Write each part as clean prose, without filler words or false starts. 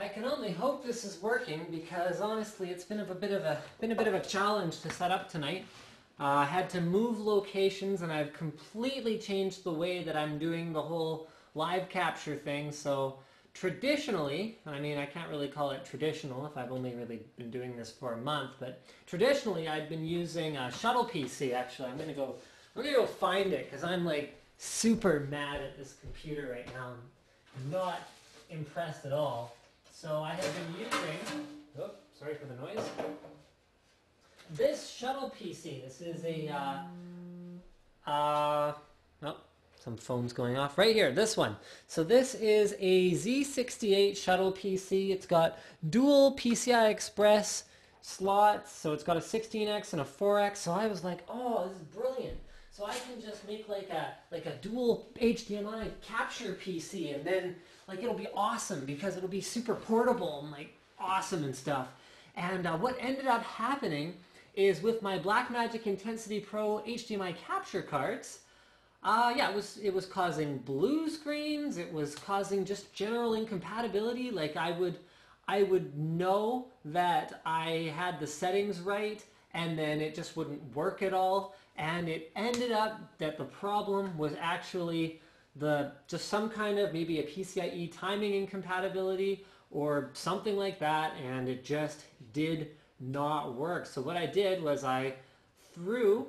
I can only hope this is working because honestly it's been a bit of a challenge to set up tonight. I had to move locations and I've completely changed the way that I'm doing the whole live capture thing. So traditionally, I mean I can't really call it traditional if I've only really been doing this for a month, but traditionally I'd been using a Shuttle PC. Actually, I'm gonna go find it because I'm like super mad at this computer right now. I'm not impressed at all. So I have been using, sorry for the noise, this Shuttle PC. This is a, some phone's going off. Right here, this one. So this is a Z68 Shuttle PC. It's got dual PCI Express slots. So it's got a 16X and a 4X. So I was like, oh, this is brilliant. So I can just make like a dual HDMI capture PC, and then like it'll be awesome because it'll be super portable and like awesome and stuff. And what ended up happening is with my Blackmagic Intensity Pro HDMI capture cards, it was causing blue screens. It was causing just general incompatibility. Like I would know that I had the settings right, and then it just wouldn't work at all. And it ended up that the problem was actually just some kind of maybe a PCIe timing incompatibility or something like that, and it just did not work. So what I did was I threw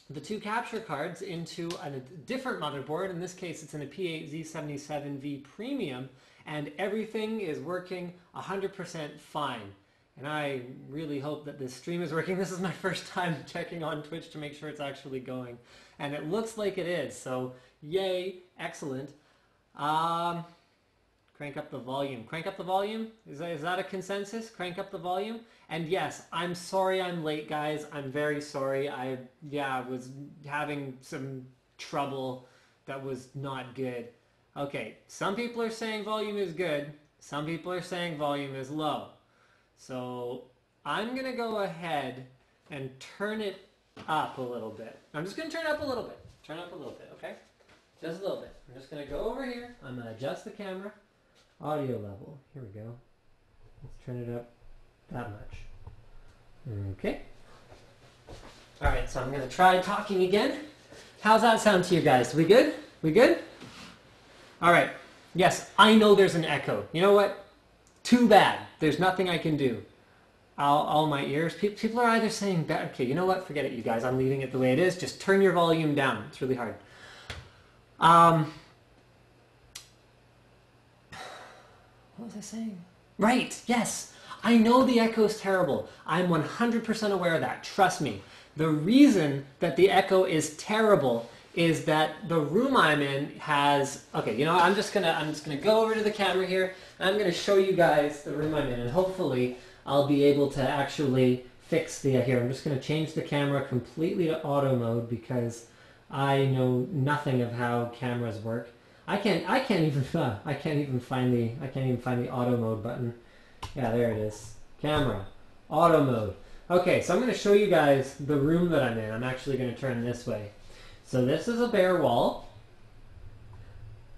the two capture cards into a different motherboard. In this case, it's in a P8Z77V Premium, and everything is working 100% fine. And I really hope that this stream is working. This is my first time checking on Twitch to make sure it's actually going. And it looks like it is, so yay, excellent. Crank up the volume. Crank up the volume? Is that a consensus? Crank up the volume? And yes, I'm sorry I'm late, guys. I'm very sorry. I was having some trouble that was not good. Okay, some people are saying volume is good. Some people are saying volume is low. So I'm going to go ahead and turn it up a little bit. I'm just going to turn it up a little bit. Turn it up a little bit, okay? Just a little bit. I'm just going to go over here. I'm going to adjust the camera. Audio level. Here we go. Let's turn it up that much. Okay. Alright, so I'm going to try talking again. How's that sound to you guys? We good? We good? Alright. Yes, I know there's an echo. You know what? Too bad. There's nothing I can do. All my ears. People are either saying, okay, you know what? Forget it, you guys. I'm leaving it the way it is. Just turn your volume down. It's really hard. What was I saying? Right, yes. I know the echo is terrible. I'm 100% aware of that. Trust me. The reason that the echo is terrible is that the room I'm in has, okay, you know, I'm just gonna go over to the camera here, and I'm gonna show you guys the room I'm in, and hopefully I'll be able to actually fix the, here, I'm just gonna change the camera completely to auto mode because I know nothing of how cameras work. I can't even find the auto mode button. Yeah, there it is. Camera, auto mode. Okay, so I'm gonna show you guys the room that I'm in. I'm actually gonna turn this way. So this is a bare wall.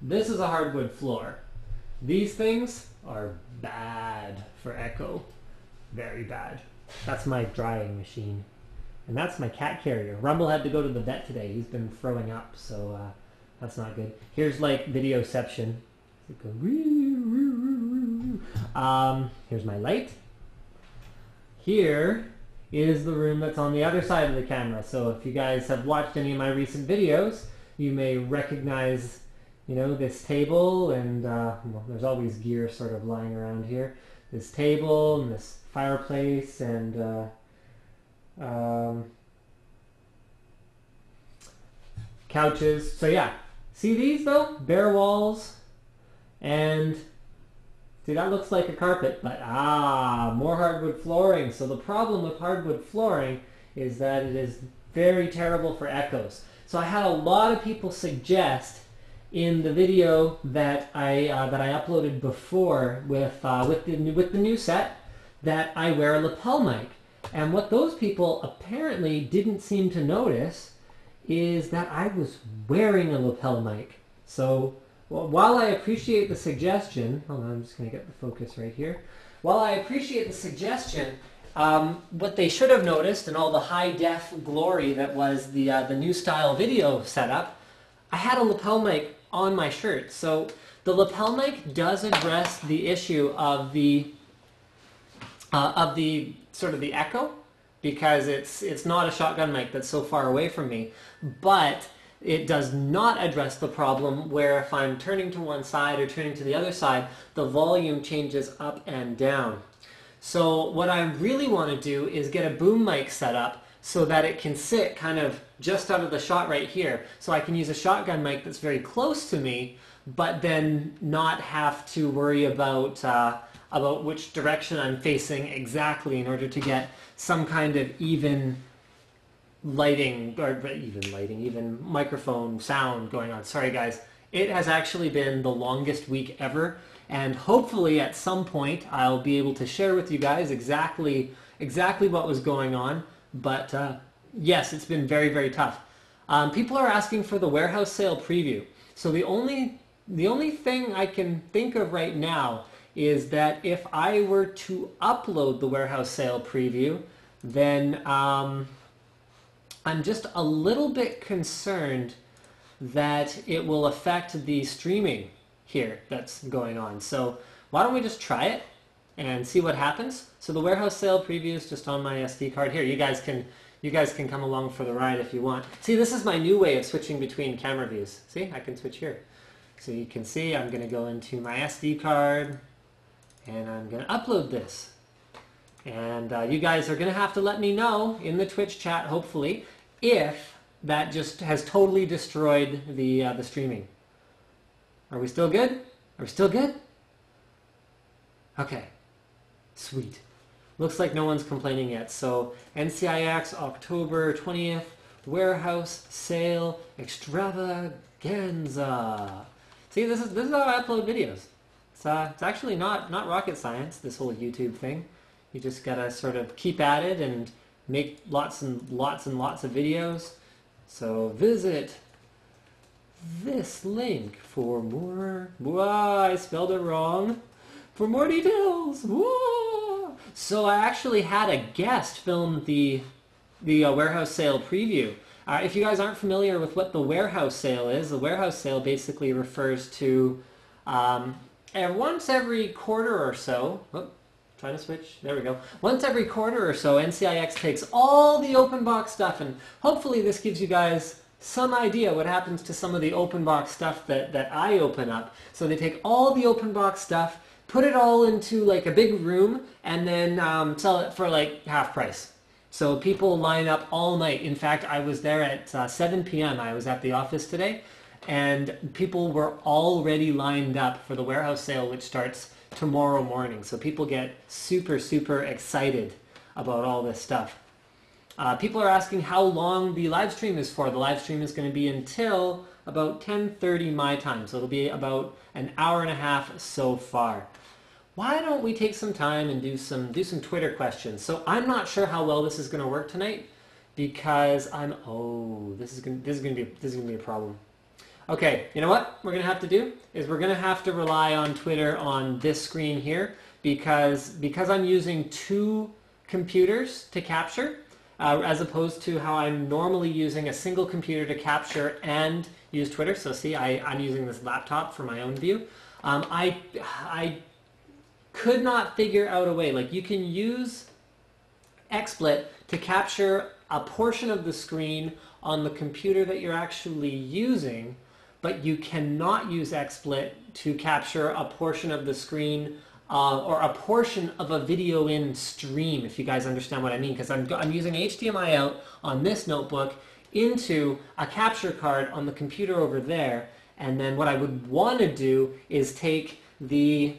This is a hardwood floor. These things are bad for echo. Very bad. That's my drying machine. And that's my cat carrier. Rumble had to go to the vet today. He's been throwing up, so that's not good. Here's like videoception. Here's my light. Here is the room that's on the other side of the camera. So if you guys have watched any of my recent videos, you may recognize, you know, this table, and well, there's always gear sort of lying around here. This table and this fireplace and couches. So yeah, see these though? Bare walls, and see, that looks like a carpet, but more hardwood flooring. So the problem with hardwood flooring is that it is very terrible for echoes. So I had a lot of people suggest in the video that I uploaded before with the new set that I wear a lapel mic. And what those people apparently didn't seem to notice is that I was wearing a lapel mic. So Well, while I appreciate the suggestion, hold on, I'm just going to get the focus right here. While I appreciate the suggestion, what they should have noticed in all the high def glory that was the new style video setup, I had a lapel mic on my shirt. So the lapel mic does address the issue of the sort of the echo, because it's not a shotgun mic that's so far away from me, but it does not address the problem where if I'm turning to one side or turning to the other side, the volume changes up and down. So what I really want to do is get a boom mic set up so that it can sit kind of just out of the shot right here. So I can use a shotgun mic that's very close to me, but then not have to worry about which direction I'm facing exactly in order to get some kind of even microphone sound going on. Sorry guys, it has actually been the longest week ever, and hopefully at some point I'll be able to share with you guys exactly what was going on. But yes, it's been very, very tough. People are asking for the warehouse sale preview. So the only thing I can think of right now is that if I were to upload the warehouse sale preview, then I'm just a little bit concerned that it will affect the streaming here that's going on. So why don't we just try it and see what happens? So the warehouse sale preview is just on my SD card here. You guys can come along for the ride if you want. See, this is my new way of switching between camera views. See, I can switch here. So you can see I'm going to go into my SD card and I'm going to upload this. And you guys are going to have to let me know in the Twitch chat, hopefully, if that just has totally destroyed the streaming. Are we still good? Are we still good? Okay. Sweet. Looks like no one's complaining yet. So NCIX October 20th, warehouse sale extravaganza. See, this is how I upload videos. It's actually not rocket science, this whole YouTube thing. You just gotta sort of keep at it and make lots and lots and lots of videos. So visit this link for more. Whoa, I spelled it wrong. For more details. Whoa. So I actually had a guest film the warehouse sale preview. If you guys aren't familiar with what the warehouse sale is, the warehouse sale basically refers to once every quarter or so. Oh, trying to switch. There we go. Once every quarter or so, NCIX takes all the open box stuff, and hopefully this gives you guys some idea what happens to some of the open box stuff that I open up. So they take all the open box stuff, put it all into like a big room, and then sell it for like half price. So people line up all night. In fact, I was there at 7 p.m. I was at the office today, and people were already lined up for the warehouse sale, which starts tomorrow morning. So people get super, super excited about all this stuff. People are asking how long the live stream is for. The live stream is going to be until about 10:30 my time. So it'll be about an hour and a half so far. Why don't we take some time and do some Twitter questions? So I'm not sure how well this is going to work tonight because this is going to be a problem. Okay, you know what we're going to have to do is we're going to have to rely on Twitter on this screen here because I'm using two computers to capture as opposed to how I'm normally using a single computer to capture and use Twitter. So see, I'm using this laptop for my own view. I could not figure out a way. Like, you can use XSplit to capture a portion of the screen on the computer that you're actually using, but you cannot use XSplit to capture a portion of the screen or a portion of a video in stream, if you guys understand what I mean, because I'm using HDMI out on this notebook into a capture card on the computer over there, and then what I would want to do is take the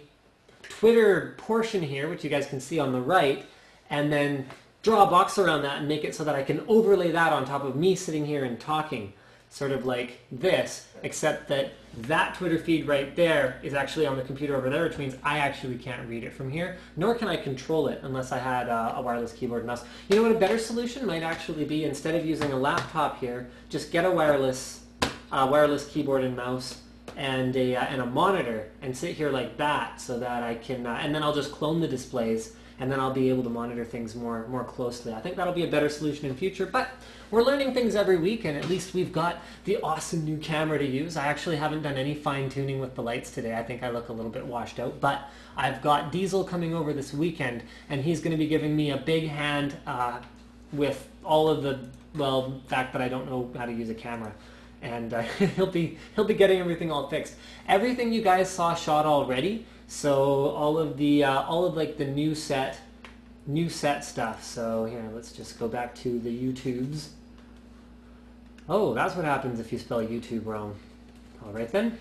Twitter portion here, which you guys can see on the right, and then draw a box around that and make it so that I can overlay that on top of me sitting here and talking, sort of like this, except that that Twitter feed right there is actually on the computer over there, which means I actually can't read it from here, nor can I control it unless I had a wireless keyboard and mouse. You know what a better solution might actually be? Instead of using a laptop here, just get a wireless keyboard and mouse and a monitor and sit here like that, so that I can, and then I'll just clone the displays, and then I'll be able to monitor things more closely. I think that'll be a better solution in future, but we're learning things every week, and at least we've got the awesome new camera to use. I actually haven't done any fine-tuning with the lights today. I think I look a little bit washed out, but I've got Diesel coming over this weekend, and he's going to be giving me a big hand with all of the, well, fact that I don't know how to use a camera. And he'll be getting everything all fixed. Everything you guys saw shot already. So all of like the new set stuff. So here, let's just go back to the YouTubes. Oh, that's what happens if you spell YouTube wrong. All right then.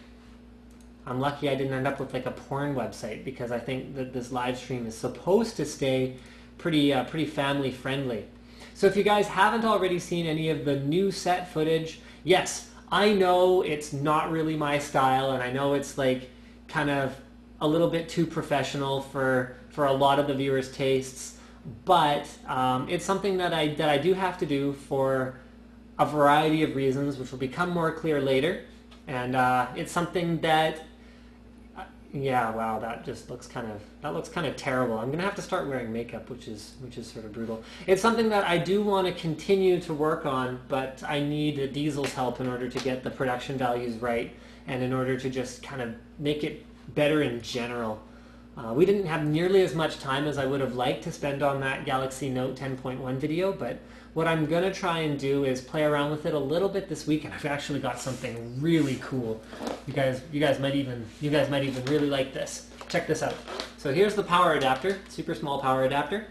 I'm lucky I didn't end up with like a porn website, because I think that this live stream is supposed to stay pretty family friendly. So if you guys haven't already seen any of the new set footage, yes, I know it's not really my style, and I know it's like kind of a little bit too professional for a lot of the viewers' tastes, but it's something that I do have to do for a variety of reasons, which will become more clear later. And it's something that, yeah, wow, that just looks kind of terrible. I'm gonna have to start wearing makeup, which is sort of brutal. It's something that I do want to continue to work on, but I need Diesel's help in order to get the production values right, and in order to just kind of make it better in general. We didn't have nearly as much time as I would have liked to spend on that Galaxy Note 10.1 video, but what I'm gonna try and do is play around with it a little bit this week, and I've actually got something really cool. You guys might even really like this. Check this out. So here's the power adapter, super small power adapter.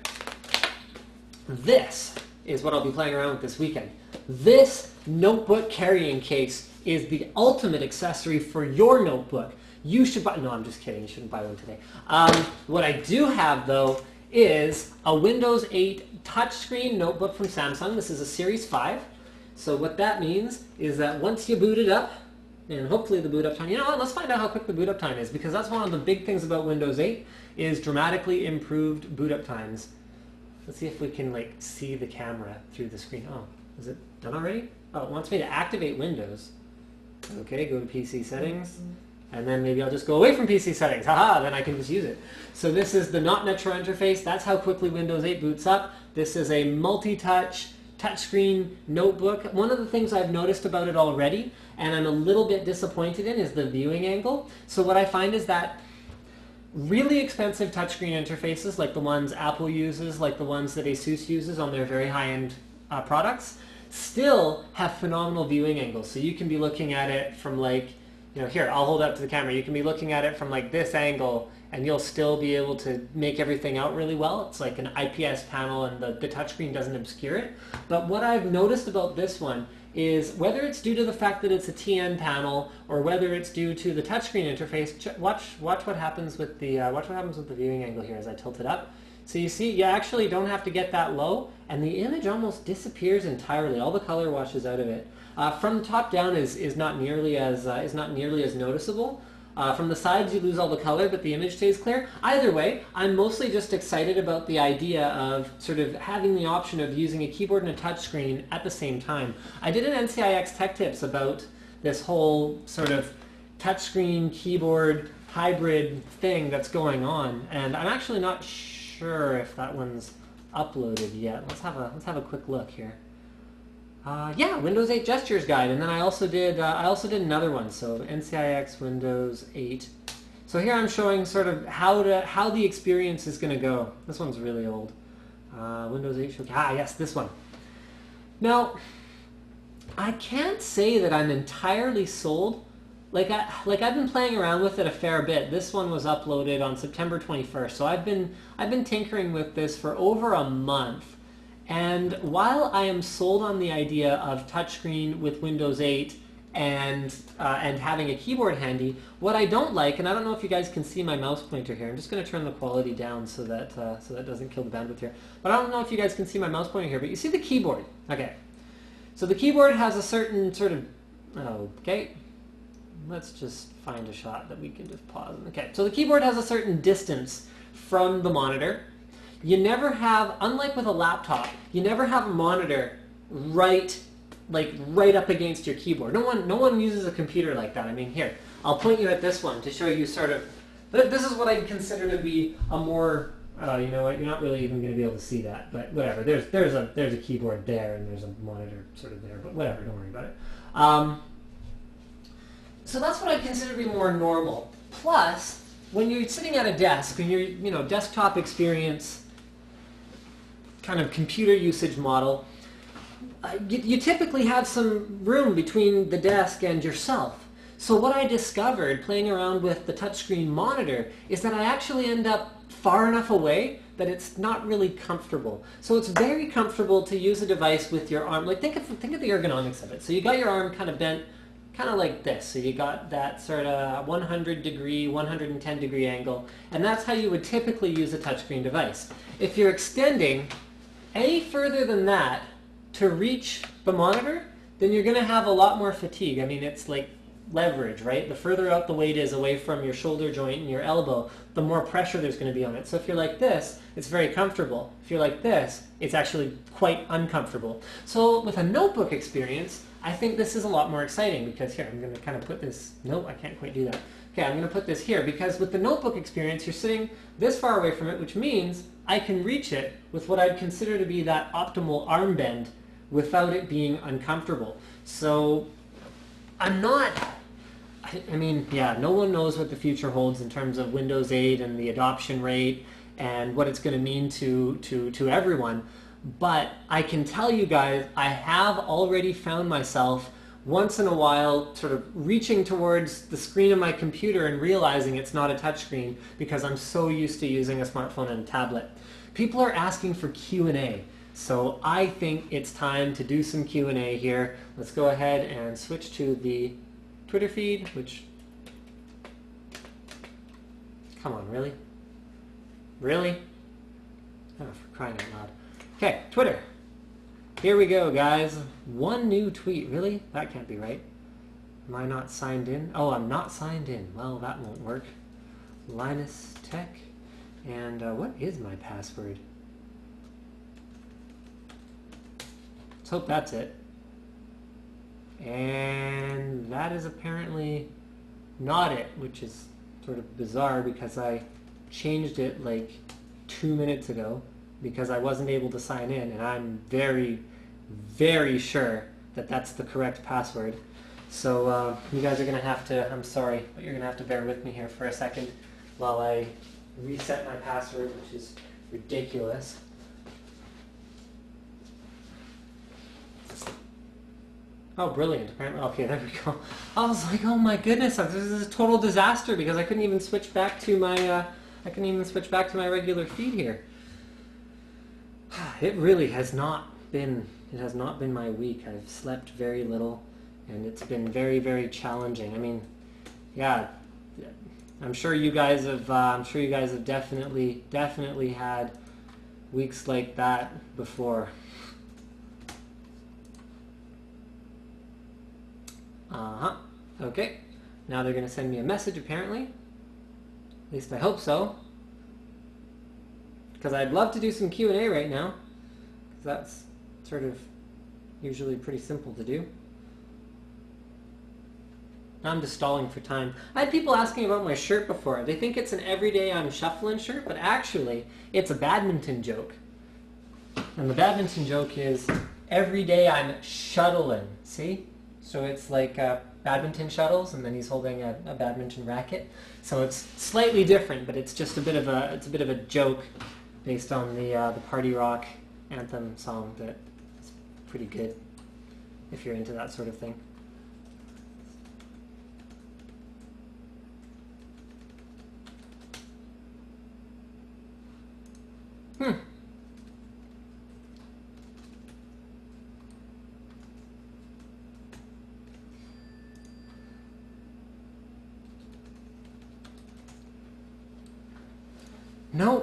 This is what I'll be playing around with this weekend. This notebook carrying case is the ultimate accessory for your notebook. You should buy, no, I'm just kidding, you shouldn't buy one today. What I do have though is a Windows 8 touchscreen notebook from Samsung. This is a Series 5. So what that means is that once you boot it up, and hopefully the boot up time, you know what, let's find out how quick the boot up time is, because that's one of the big things about Windows 8 is dramatically improved boot up times. Let's see if we can like see the camera through the screen. Oh, is it done already? Oh, it wants me to activate Windows. Okay, go to PC settings. And then maybe I'll just go away from PC settings. Haha, then I can just use it. So this is the Not Metro interface. That's how quickly Windows 8 boots up. This is a multi-touch, touchscreen notebook. One of the things I've noticed about it already, and I'm a little bit disappointed in, is the viewing angle. So what I find is that really expensive touchscreen interfaces, like the ones Apple uses, like the ones that ASUS uses on their very high-end products, still have phenomenal viewing angles. So you can be looking at it from like, you know, here, I'll hold it up to the camera. You can be looking at it from like this angle, and you'll still be able to make everything out really well. It's like an IPS panel, and the touchscreen doesn't obscure it. But what I've noticed about this one is, whether it's due to the fact that it's a TN panel, or whether it's due to the touchscreen interface, watch what happens with the viewing angle here as I tilt it up. So you see, you actually don't have to get that low, and the image almost disappears entirely. All the color washes out of it. From top down is not nearly as noticeable. From the sides you lose all the color, but the image stays clear. Either way, I'm mostly just excited about the idea of sort of having the option of using a keyboard and a touchscreen at the same time. I did an NCIX Tech Tips about this whole sort of touchscreen keyboard hybrid thing that's going on, and I'm actually not sure if that one's uploaded yet. Let's have a quick look here. Yeah, Windows 8 Gestures Guide, and then I also did another one. So NCIX Windows 8. So here I'm showing sort of how the experience is going to go. This one's really old. Windows 8 Showcase. Ah, yes, this one. Now, I can't say that I'm entirely sold. Like I've been playing around with it a fair bit. This one was uploaded on September 21st, so I've been tinkering with this for over a month. And while I am sold on the idea of touchscreen with Windows 8 and having a keyboard handy, what I don't like, and I don't know if you guys can see my mouse pointer here. I'm just going to turn the quality down so that doesn't kill the bandwidth here. But I don't know if you guys can see my mouse pointer here. But you see the keyboard. Okay. So the keyboard has a certain sort of. Okay. Let's just find a shot that we can just pause. Okay. So the keyboard has a certain distance from the monitor. You never have, unlike with a laptop, you never have a monitor right up against your keyboard. No one uses a computer like that. I mean, here, I'll point you at this one to show you sort of, this is what I consider to be a more, you know what, you're not really even going to be able to see that, but whatever. There's a keyboard there and there's a monitor sort of there, but whatever, don't worry about it. So that's what I consider to be more normal. Plus, when you're sitting at a desk and you're, you know, desktop experience, kind of computer usage model, you typically have some room between the desk and yourself. So what I discovered playing around with the touchscreen monitor is that I actually end up far enough away that it's not really comfortable. So it's very comfortable to use a device with your arm. Like think of the ergonomics of it. So you got your arm kind of bent, kind of like this. So you got that sort of 100 degree, 110 degree angle, and that's how you would typically use a touchscreen device. If you're extending any further than that to reach the monitor, then you're going to have a lot more fatigue. I mean, it's like leverage, right? The further out the weight is away from your shoulder joint and your elbow, the more pressure there's going to be on it. So if you're like this, it's very comfortable. If you're like this, it's actually quite uncomfortable. So with a notebook experience, I think this is a lot more exciting because here, I'm going to kind of put this, nope, I can't quite do that. Okay, I'm going to put this here because with the notebook experience, you're sitting this far away from it, which means I can reach it with what I'd consider to be that optimal arm bend without it being uncomfortable. So I'm not, I mean, yeah, no one knows what the future holds in terms of Windows 8 and the adoption rate and what it's going to mean to everyone. But I can tell you guys, I have already found myself once in a while sort of reaching towards the screen of my computer and realizing it's not a touchscreen because I'm so used to using a smartphone and a tablet. People are asking for Q&A. So I think it's time to do some Q&A here. Let's go ahead and switch to the Twitter feed, which, come on, really? Really? Oh, for crying out loud. Okay, Twitter. Here we go, guys. One new tweet. Really? That can't be right. Am I not signed in? Oh, I'm not signed in. Well, that won't work. Linus Tech. And what is my password? Let's hope that's it. And that is apparently not it, which is sort of bizarre because I changed it like 2 minutes ago because I wasn't able to sign in, and I'm very, very sure that that's the correct password. So you guys are going to have to, I'm sorry, but you're going to have to bear with me here for a second while I reset my password, which is ridiculous. Oh, brilliant. Apparently, okay, there we go. I was like, oh my goodness, this is a total disaster because I couldn't even switch back to my, regular feed here. It really has not been, my week. I've slept very little and it's been very, very challenging. I mean, yeah, I'm sure you guys have definitely had weeks like that before. Okay. Now they're going to send me a message, apparently. At least I hope so. Because I'd love to do some Q&A right now. Because that's sort of usually pretty simple to do. I'm just stalling for time. I had people asking about my shirt before. They think it's an everyday I'm shuffling shirt, but actually it's a badminton joke. And the badminton joke is every day I'm shuttling. See? So it's like badminton shuttles, and then he's holding a badminton racket. So it's slightly different, but it's just a bit of a joke based on the party rock anthem song that is pretty good if you're into that sort of thing.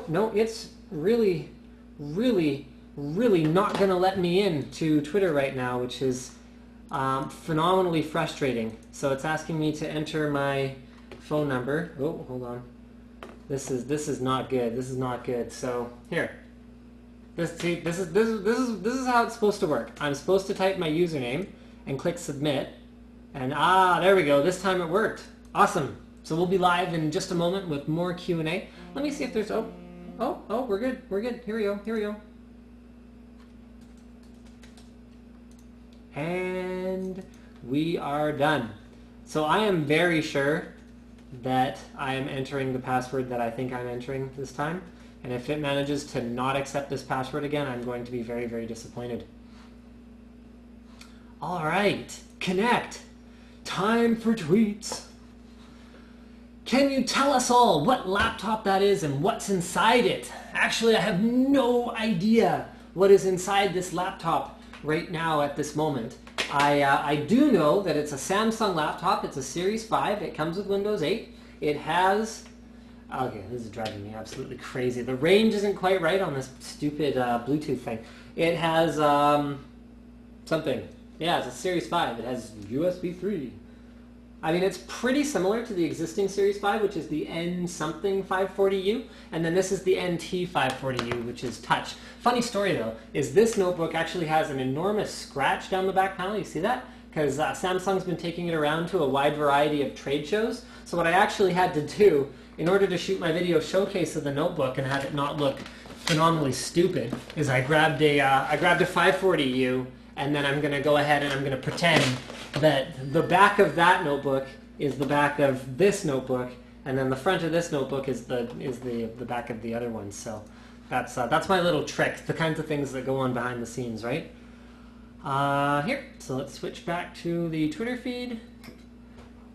No, it's really not going to let me in to Twitter right now, which is phenomenally frustrating. So it's asking me to enter my phone number. Oh, hold on. This is not good. This is not good. So here, this is how it's supposed to work. I'm supposed to type my username and click submit, and there we go. This time it worked. Awesome. So we'll be live in just a moment with more Q&A. Let me see if there's... Oh, we're good. We're good. Here we go. And we are done. So I am very sure that I am entering the password that I think I'm entering this time. And if it manages to not accept this password again, I'm going to be very, very disappointed. All right, connect. Time for tweets. Can you tell us all what laptop that is and what's inside it? Actually, I have no idea what is inside this laptop right now at this moment. I do know that it's a Samsung laptop. It's a Series 5. It comes with Windows 8. It has... Okay, this is driving me absolutely crazy. The range isn't quite right on this stupid Bluetooth thing. It has something. Yeah, it's a Series 5. It has USB 3. I mean, it's pretty similar to the existing Series 5, which is the N something 540U, and then this is the NT 540U, which is touch. Funny story though, is this notebook actually has an enormous scratch down the back panel. You see that? Because Samsung's been taking it around to a wide variety of trade shows. So what I actually had to do, in order to shoot my video showcase of the notebook and have it not look phenomenally stupid, is I grabbed a 540U, and then I'm going to go ahead and I'm going to pretend that the back of that notebook is the back of this notebook, and then the front of this notebook is the back of the other one. So that's my little trick, the kinds of things that go on behind the scenes, right? Here, so let's switch back to the Twitter feed.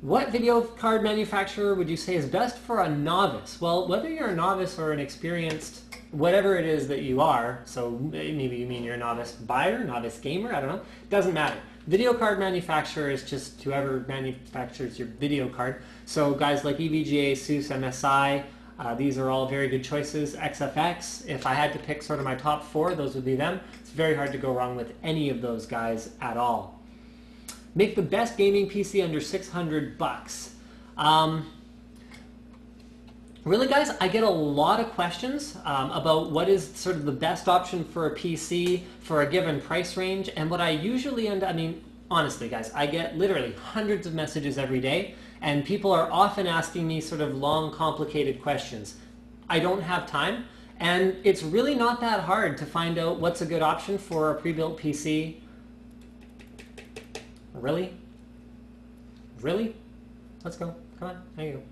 What video card manufacturer would you say is best for a novice? Well, whether you're a novice or an experienced, whatever it is that you are, so maybe you mean you're a novice buyer, novice gamer, I don't know, doesn't matter. Video card manufacturer is just whoever manufactures your video card. So guys like EVGA, ASUS, MSI, these are all very good choices. XFX, if I had to pick sort of my top 4, those would be them. It's very hard to go wrong with any of those guys at all. Make the best gaming PC under $600. Really, guys, I get a lot of questions about what is sort of the best option for a PC for a given price range, and what I usually I mean, honestly, guys, I get literally hundreds of messages every day, and people are often asking me sort of long, complicated questions. I don't have time, and it's really not that hard to find out what's a good option for a pre-built PC. Really? Really? Let's go. Come on. There you go.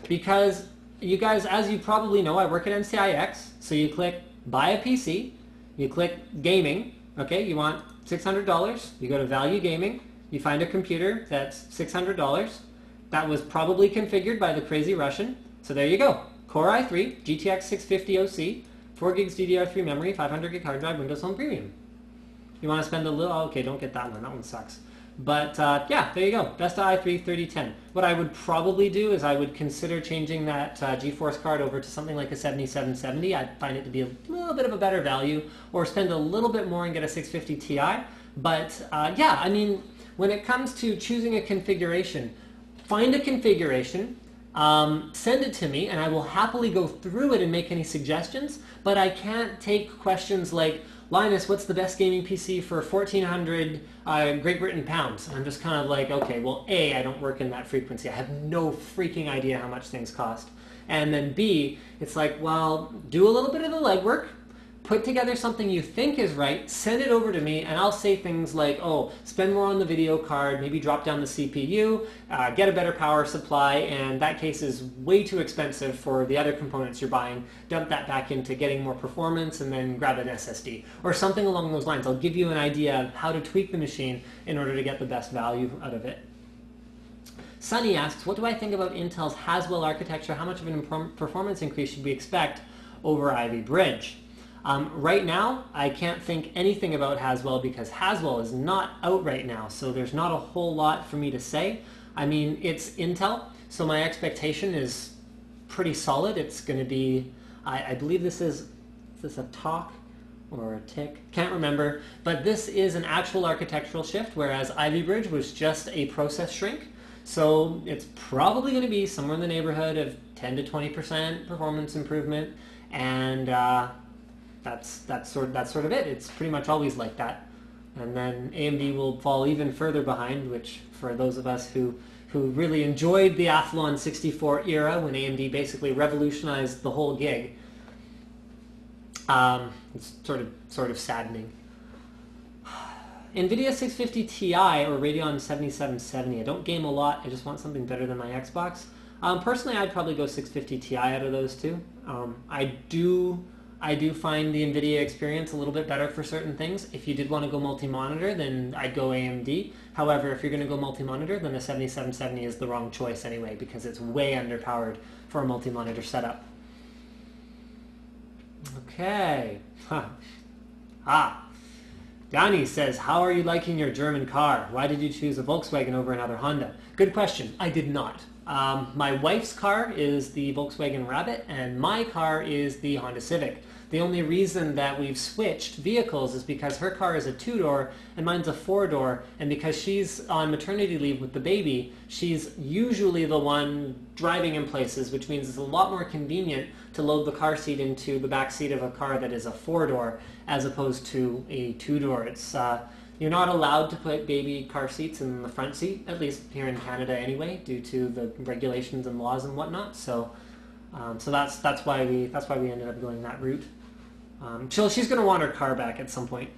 Because you guys, as you probably know, I work at NCIX, so you click buy a PC, you click gaming, okay, you want $600, you go to value gaming, you find a computer that's $600, that was probably configured by the crazy Russian, so there you go. Core i3, GTX 650 OC, 4 gigs DDR3 memory, 500 gig hard drive, Windows Home Premium. You want to spend a little, okay, don't get that one sucks. But yeah, there you go. Best i3 3010. What I would probably do is I would consider changing that GeForce card over to something like a 7770. I'd find it to be a little bit of a better value, or spend a little bit more and get a 650 Ti. But yeah, I mean, when it comes to choosing a configuration, find a configuration, send it to me, and I will happily go through it and make any suggestions. But I can't take questions like, Linus, what's the best gaming PC for 1,400 Great Britain pounds? I'm just kind of like, okay, well, A, I don't work in that frequency. I have no freaking idea how much things cost. And then B, it's like, well, do a little bit of the legwork, put together something you think is right, send it over to me, and I'll say things like, oh, spend more on the video card, maybe drop down the CPU, get a better power supply, and that case is way too expensive for the other components you're buying. Dump that back into getting more performance, and then grab an SSD, or something along those lines. I'll give you an idea of how to tweak the machine in order to get the best value out of it. Sunny asks, what do I think about Intel's Haswell architecture? How much of an performance increase should we expect over Ivy Bridge? Right now, I can't think anything about Haswell because Haswell is not out right now, so there's not a whole lot for me to say. I mean, it's Intel, so my expectation is pretty solid. It's going to be, I believe this is a talk or a tick? Can't remember, but this is an actual architectural shift, whereas Ivy Bridge was just a process shrink. So it's probably going to be somewhere in the neighborhood of 10 to 20% performance improvement, and that's sort of it. It's pretty much always like that. And then AMD will fall even further behind, which for those of us who who really enjoyed the Athlon 64 era when AMD basically revolutionized the whole gig. It's sort of saddening. NVIDIA 650 Ti or Radeon 7770. I don't game a lot. I just want something better than my Xbox. Personally, I'd probably go 650 Ti out of those two. I do find the NVIDIA experience a little bit better for certain things. If you did want to go multi-monitor, then I'd go AMD. However, if you're going to go multi-monitor, then the 7770 is the wrong choice anyway, because it's way underpowered for a multi-monitor setup. Okay. Danny says, how are you liking your German car? Why did you choose a Volkswagen over another Honda? Good question. I did not. My wife's car is the Volkswagen Rabbit, and my car is the Honda Civic. The only reason that we've switched vehicles is because her car is a 2-door and mine's a 4-door, and because she's on maternity leave with the baby, she's usually the one driving in places, which means it's a lot more convenient to load the car seat into the back seat of a car that is a 4-door as opposed to a 2-door. It's you're not allowed to put baby car seats in the front seat, at least here in Canada anyway, due to the regulations and laws and whatnot. So that's why we ended up going that route. She's going to want her car back at some point.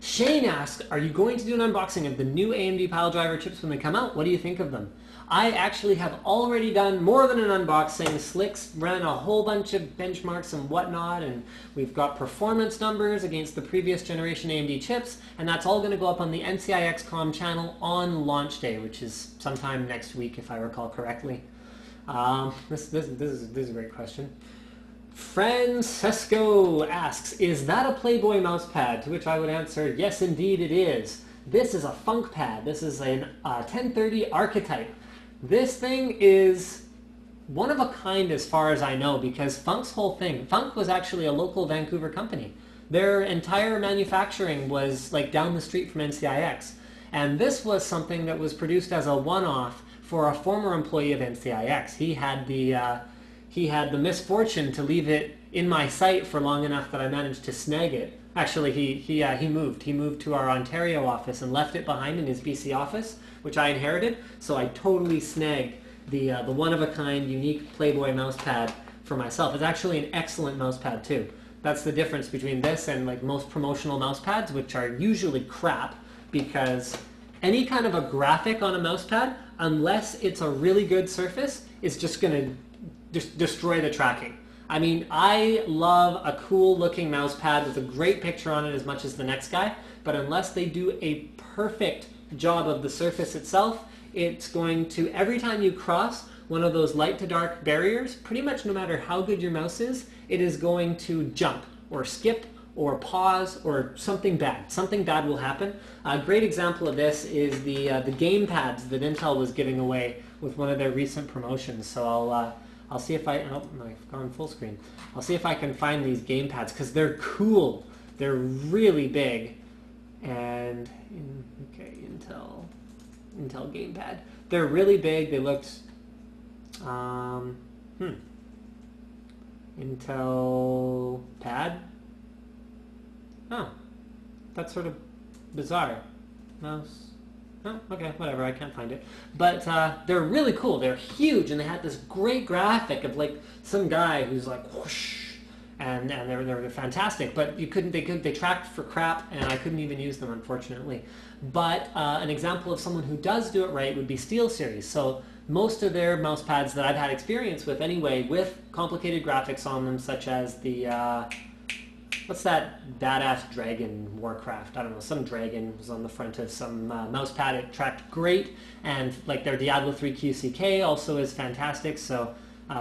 Shane asks, are you going to do an unboxing of the new AMD Piledriver chips when they come out? What do you think of them? I actually have already done more than an unboxing. Slick's ran a whole bunch of benchmarks and whatnot, and we've got performance numbers against the previous generation AMD chips, and that's all going to go up on the NCI XCOM channel on launch day, which is sometime next week if I recall correctly. This is a great question. Francesco asks, is that a Playboy mousepad? To which I would answer, yes indeed it is. This is a FunkPad. This is an 1030 Archetype. This thing is one of a kind as far as I know, because Funk's whole thing, Funk was actually a local Vancouver company. Their entire manufacturing was like down the street from NCIX. And this was something that was produced as a one-off for a former employee of NCIX. He had the misfortune to leave it in my site for long enough that I managed to snag it. Actually, he moved. He moved to our Ontario office and left it behind in his BC office, which I inherited. So I totally snagged the one-of-a-kind, unique Playboy mousepad for myself. It's actually an excellent mousepad too. That's the difference between this and like most promotional mousepads, which are usually crap, because any kind of a graphic on a mousepad, unless it's a really good surface, is just going to destroy the tracking. I mean, I love a cool looking mouse pad with a great picture on it as much as the next guy, but unless they do a perfect job of the surface itself, it's going to, every time you cross one of those light to dark barriers, pretty much no matter how good your mouse is, it is going to jump or skip or pause or something bad. Something bad will happen. A great example of this is the game pads that Intel was giving away with one of their recent promotions. So I'll see if I've gone full screen. I'll see if I can find these game pads because they're cool. They're really big, and okay, Intel gamepad. They're really big. They looked Intel pad. Oh, that's sort of bizarre. Mouse. Oh, okay, whatever, I can't find it. But they're really cool. They're huge, and they had this great graphic of like some guy who's like whoosh, and they're fantastic. But they tracked for crap, and I couldn't even use them, unfortunately. But an example of someone who does do it right would be SteelSeries. So most of their mouse pads that I've had experience with anyway, with complicated graphics on them, such as the what's that badass dragon Warcraft? I don't know, some dragon was on the front of some mouse pad. It tracked great, and like their Diablo 3 QCK also is fantastic, so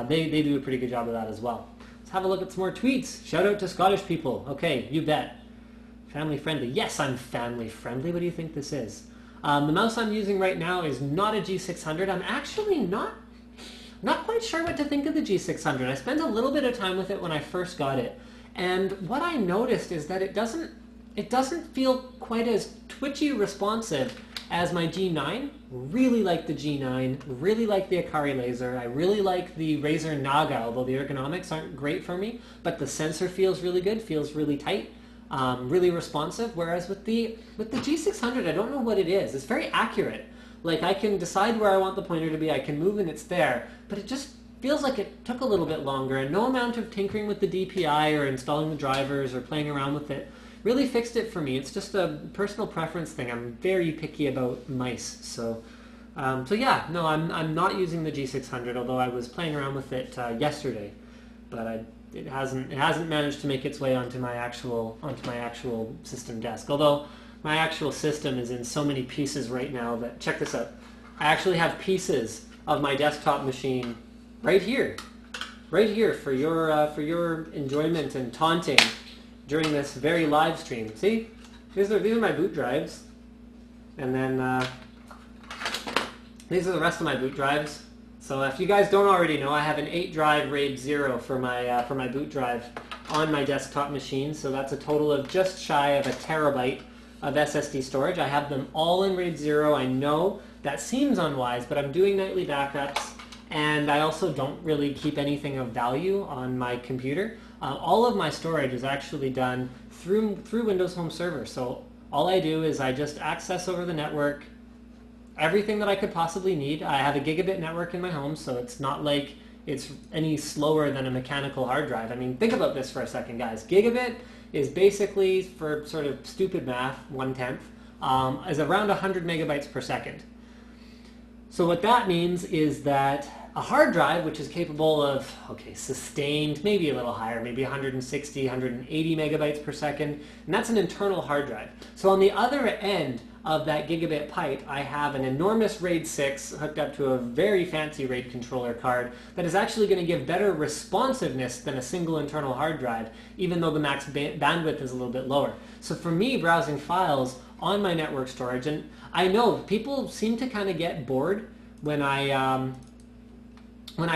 they do a pretty good job of that as well. Let's have a look at some more tweets. Shout out to Scottish people. Okay, you bet. Family friendly. Yes, I'm family friendly. What do you think this is? The mouse I'm using right now is not a G600. I'm actually not quite sure what to think of the G600. I spent a little bit of time with it when I first got it. And what I noticed is that it doesn't feel quite as twitchy responsive as my G9. Really like the G9, really like the Akari laser. I really like the Razer Naga, although the ergonomics aren't great for me, but the sensor feels really good, feels really tight, really responsive. Whereas with the G600, I don't know what it is. It's very accurate, Like I can decide where I want the pointer to be, I can move and it's there, but it just feels like it took a little bit longer, and no amount of tinkering with the DPI or installing the drivers or playing around with it really fixed it for me. It's just a personal preference thing. I'm very picky about mice, so yeah, no, I'm not using the G600, although I was playing around with it yesterday, but it hasn't managed to make its way onto my actual system desk. Although my actual system is in so many pieces right now that, check this out, I actually have pieces of my desktop machine right here for your enjoyment and taunting during this very live stream. See, these are my boot drives, and then these are the rest of my boot drives. So if you guys don't already know, I have an 8-drive RAID 0 for my boot drive on my desktop machine. So that's a total of just shy of 1 terabyte of SSD storage. I have them all in RAID 0. I know that seems unwise, but I'm doing nightly backups, and I also don't really keep anything of value on my computer. All of my storage is actually done through Windows Home Server. So all I do is I just access over the network everything that I could possibly need. I have a gigabit network in my home, so it's not like it's any slower than a mechanical hard drive. I mean, think about this for a second, guys. Gigabit is basically, for sort of stupid math, 1/10, is around 100 megabytes per second. So what that means is that a hard drive, which is capable of, okay, sustained, maybe a little higher, maybe 160, 180 megabytes per second, and that's an internal hard drive. So on the other end of that gigabit pipe, I have an enormous RAID 6 hooked up to a very fancy RAID controller card that is actually going to give better responsiveness than a single internal hard drive, even though the max bandwidth is a little bit lower. So for me, browsing files on my network storage, and I know people seem to kind of get bored when I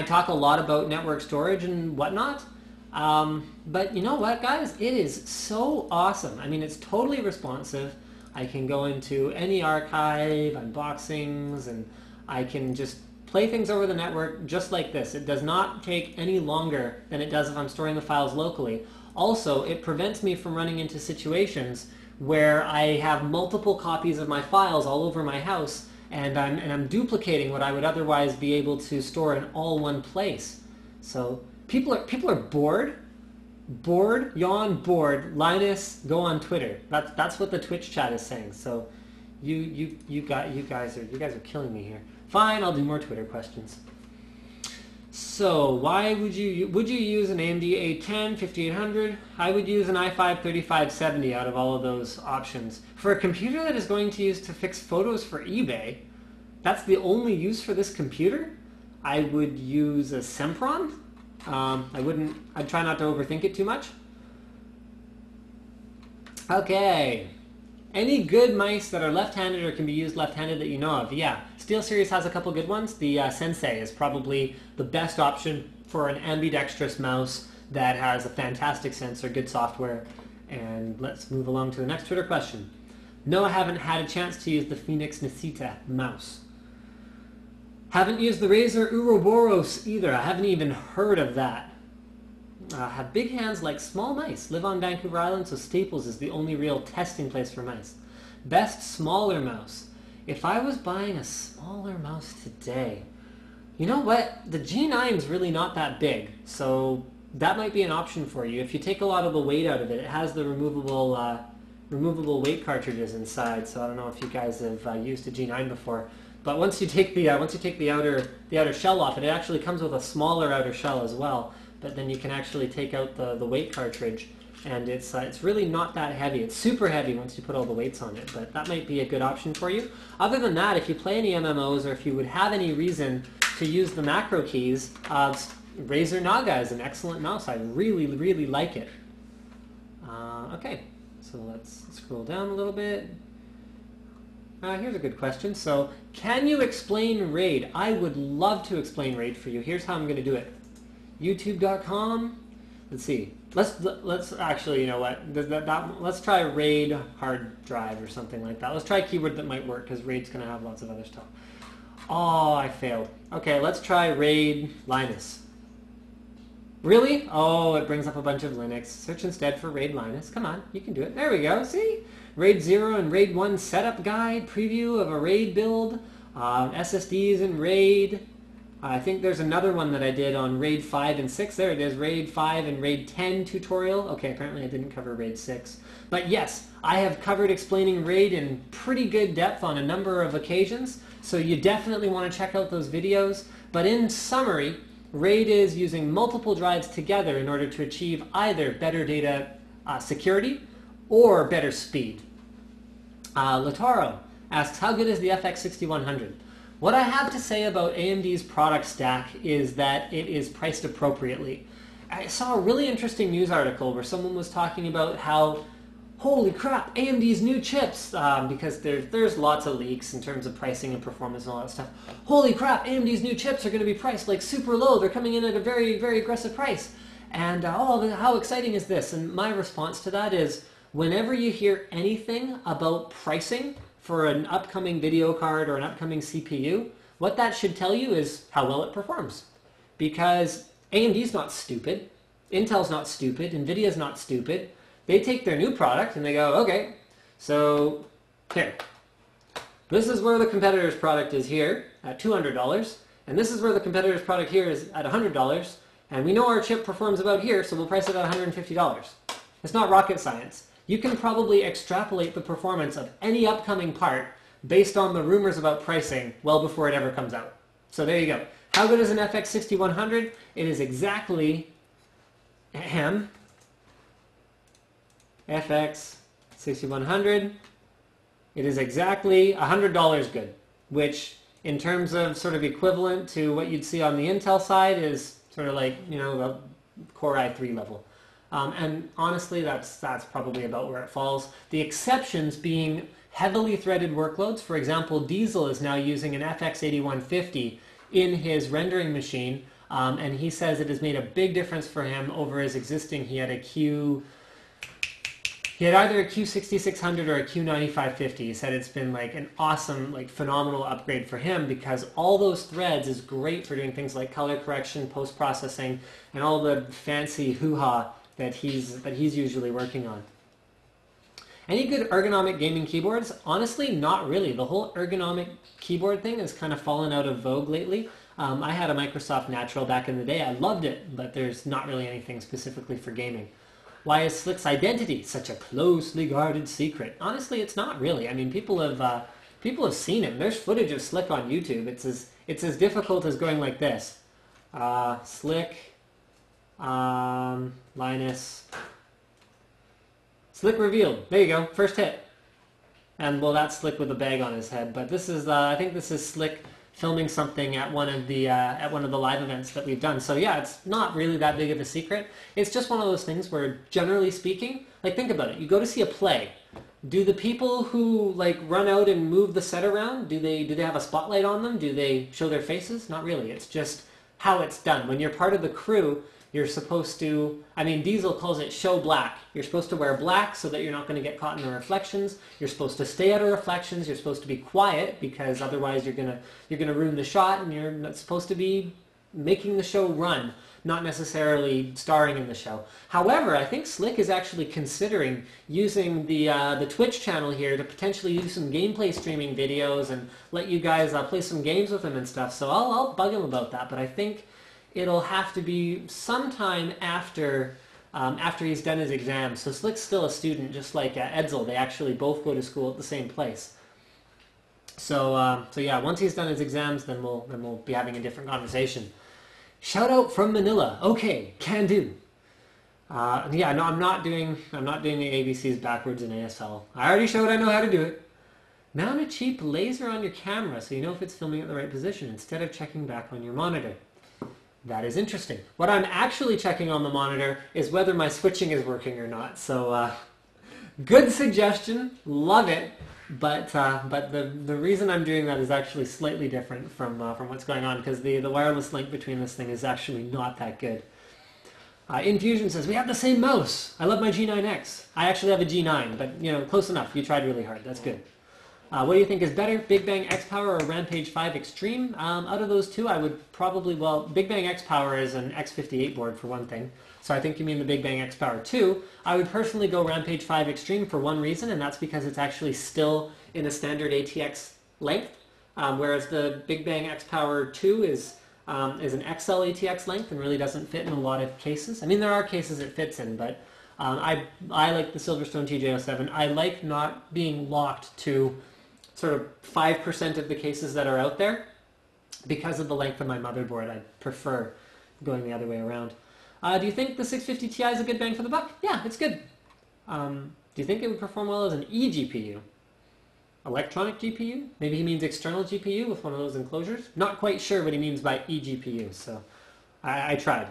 talk a lot about network storage and whatnot, but you know what, guys? It is so awesome. I mean, it's totally responsive. I can go into any archive, unboxings, and I can just play things over the network just like this. It does not take any longer than it does if I'm storing the files locally. Also, it prevents me from running into situations where I have multiple copies of my files all over my house, and I'm duplicating what I would otherwise be able to store in all one place. So people are bored. Bored, yawn, bored. Linus, go on Twitter. That's what the Twitch chat is saying. So you guys are killing me here. Fine, I'll do more Twitter questions. So why would you use an AMD A10 5800? I would use an i5 3570 out of all of those options. For a computer that is going to use to fix photos for eBay, that's the only use for this computer? I would use a Sempron. I'd try not to overthink it too much. Okay. Any good mice that are left-handed or can be used left-handed that you know of? Yeah, SteelSeries has a couple good ones. The Sensei is probably the best option for an ambidextrous mouse that has a fantastic sensor, good software. And let's move along to the next Twitter question. No, I haven't had a chance to use the Phoenix Nisita mouse. Haven't used the Razer Ouroboros either. I haven't even heard of that. Have big hands like small mice. Live on Vancouver Island, so Staples is the only real testing place for mice. Best smaller mouse. If I was buying a smaller mouse today, you know what? The G9 is really not that big, so that might be an option for you. If you take a lot of the weight out of it, it has the removable weight cartridges inside. So I don't know if you guys have used a G9 before. But once you take the outer shell off, it actually comes with a smaller outer shell as well. But then you can actually take out the weight cartridge, and it's really not that heavy. It's super heavy once you put all the weights on it, but that might be a good option for you. Other than that, if you play any MMOs or if you would have any reason to use the macro keys, Razer Naga is an excellent mouse. I really, really like it. Okay, so let's scroll down a little bit. Here's a good question. So, can you explain RAID? I would love to explain RAID for you. Here's how I'm going to do it. YouTube.com. Let's see. Let's actually, you know what? Let's try RAID hard drive or something like that. Let's try a keyword that might work because RAID's going to have lots of other stuff. Oh, I failed. Okay, let's try RAID Linus. Really? Oh, it brings up a bunch of Linux. Search instead for RAID Linus. Come on, you can do it. There we go. See? RAID 0 and RAID 1 setup guide, preview of a RAID build. SSDs in RAID. I think there's another one that I did on RAID 5 and 6. There it is, RAID 5 and RAID 10 tutorial. Okay, apparently I didn't cover RAID 6. But yes, I have covered explaining RAID in pretty good depth on a number of occasions, so you definitely want to check out those videos. But in summary, RAID is using multiple drives together in order to achieve either better data security or better speed. Lataro asks, how good is the FX 6100? What I have to say about AMD's product stack is that it is priced appropriately. I saw a really interesting news article where someone was talking about how, holy crap, AMD's new chips, because there's lots of leaks in terms of pricing and performance and all that stuff. Holy crap, AMD's new chips are going to be priced like super low. They're coming in at a very, very aggressive price. And oh, how exciting is this? And my response to that is, whenever you hear anything about pricing for an upcoming video card or an upcoming CPU, what that should tell you is how well it performs. Because AMD's not stupid, Intel's not stupid, NVIDIA's not stupid. They take their new product and they go, okay, so here, this is where the competitor's product is here at $200, and this is where the competitor's product here is at $100, and we know our chip performs about here, so we'll price it at $150. It's not rocket science. You can probably extrapolate the performance of any upcoming part based on the rumors about pricing well before it ever comes out. So there you go. How good is an FX 6100? It is exactly FX 6100. It is exactly $100 good, which in terms of sort of equivalent to what you'd see on the Intel side is sort of like, you know, a Core i3 level. And honestly, that's probably about where it falls. The exceptions being heavily threaded workloads. For example, Diesel is now using an FX 8150 in his rendering machine, and he says it has made a big difference for him over his existing. He had either a Q6600 or a Q9550. He said it's been like an awesome, like phenomenal upgrade for him because all those threads is great for doing things like color correction, post-processing, and all the fancy hoo-ha that he's usually working on. Any good ergonomic gaming keyboards? Honestly, not really. The whole ergonomic keyboard thing has kind of fallen out of vogue lately. I had a Microsoft Natural back in the day. I loved it, but there's not really anything specifically for gaming. Why is Slick's identity such a closely guarded secret? Honestly, it's not really. I mean, people have seen him. There's footage of Slick on YouTube. It's as difficult as going like this. Slick. Linus. Slick revealed. There you go. First hit. And well, that's Slick with a bag on his head. But this is, I think this is Slick filming something at one of the live events that we've done. So yeah, it's not really that big of a secret. It's just one of those things where, generally speaking, like think about it. You go to see a play. Do the people who like run out and move the set around, do they have a spotlight on them? Do they show their faces? Not really. It's just how it's done. When you're part of the crew, you're supposed to, I mean, Diesel calls it show black. You're supposed to wear black so that you're not going to get caught in the reflections. You're supposed to stay out of reflections. You're supposed to be quiet because otherwise you're gonna ruin the shot, and you're not supposed to be making the show run, not necessarily starring in the show. However, I think Slick is actually considering using the Twitch channel here to potentially do some gameplay streaming videos and let you guys play some games with him and stuff. So I'll bug him about that, but I think it'll have to be sometime after he's done his exams. So Slick's still a student, just like Edsel. They actually both go to school at the same place. So yeah, once he's done his exams, then we'll be having a different conversation. Shout out from Manila. Okay, can do. Yeah, no, I'm not doing the ABCs backwards in ASL. I already showed I know how to do it. Mount a cheap laser on your camera so you know if it's filming at the right position instead of checking back on your monitor. That is interesting. What I'm actually checking on the monitor is whether my switching is working or not. So, good suggestion. Love it. But the reason I'm doing that is actually slightly different from what's going on, because the wireless link between this thing is actually not that good. Infusion says, we have the same mouse. I love my G9X. I actually have a G9, but you know, close enough. You tried really hard. That's good. What do you think is better, Big Bang X Power or Rampage 5 Extreme? Out of those two, I would probably, well, Big Bang X Power is an X58 board for one thing, so I think you mean the Big Bang X Power 2. I would personally go Rampage 5 Extreme for one reason, and that's because it's actually still in a standard ATX length. whereas the Big Bang X Power 2 is an XL ATX length and really doesn't fit in a lot of cases. I mean, there are cases it fits in, but I like the Silverstone TJ07. I like not being locked to sort of 5% of the cases that are out there because of the length of my motherboard. I prefer going the other way around. Do you think the 650 Ti is a good bang for the buck? Yeah, it's good. Do you think it would perform well as an eGPU? Electronic GPU? Maybe he means external GPU with one of those enclosures? Not quite sure what he means by eGPU, so I tried.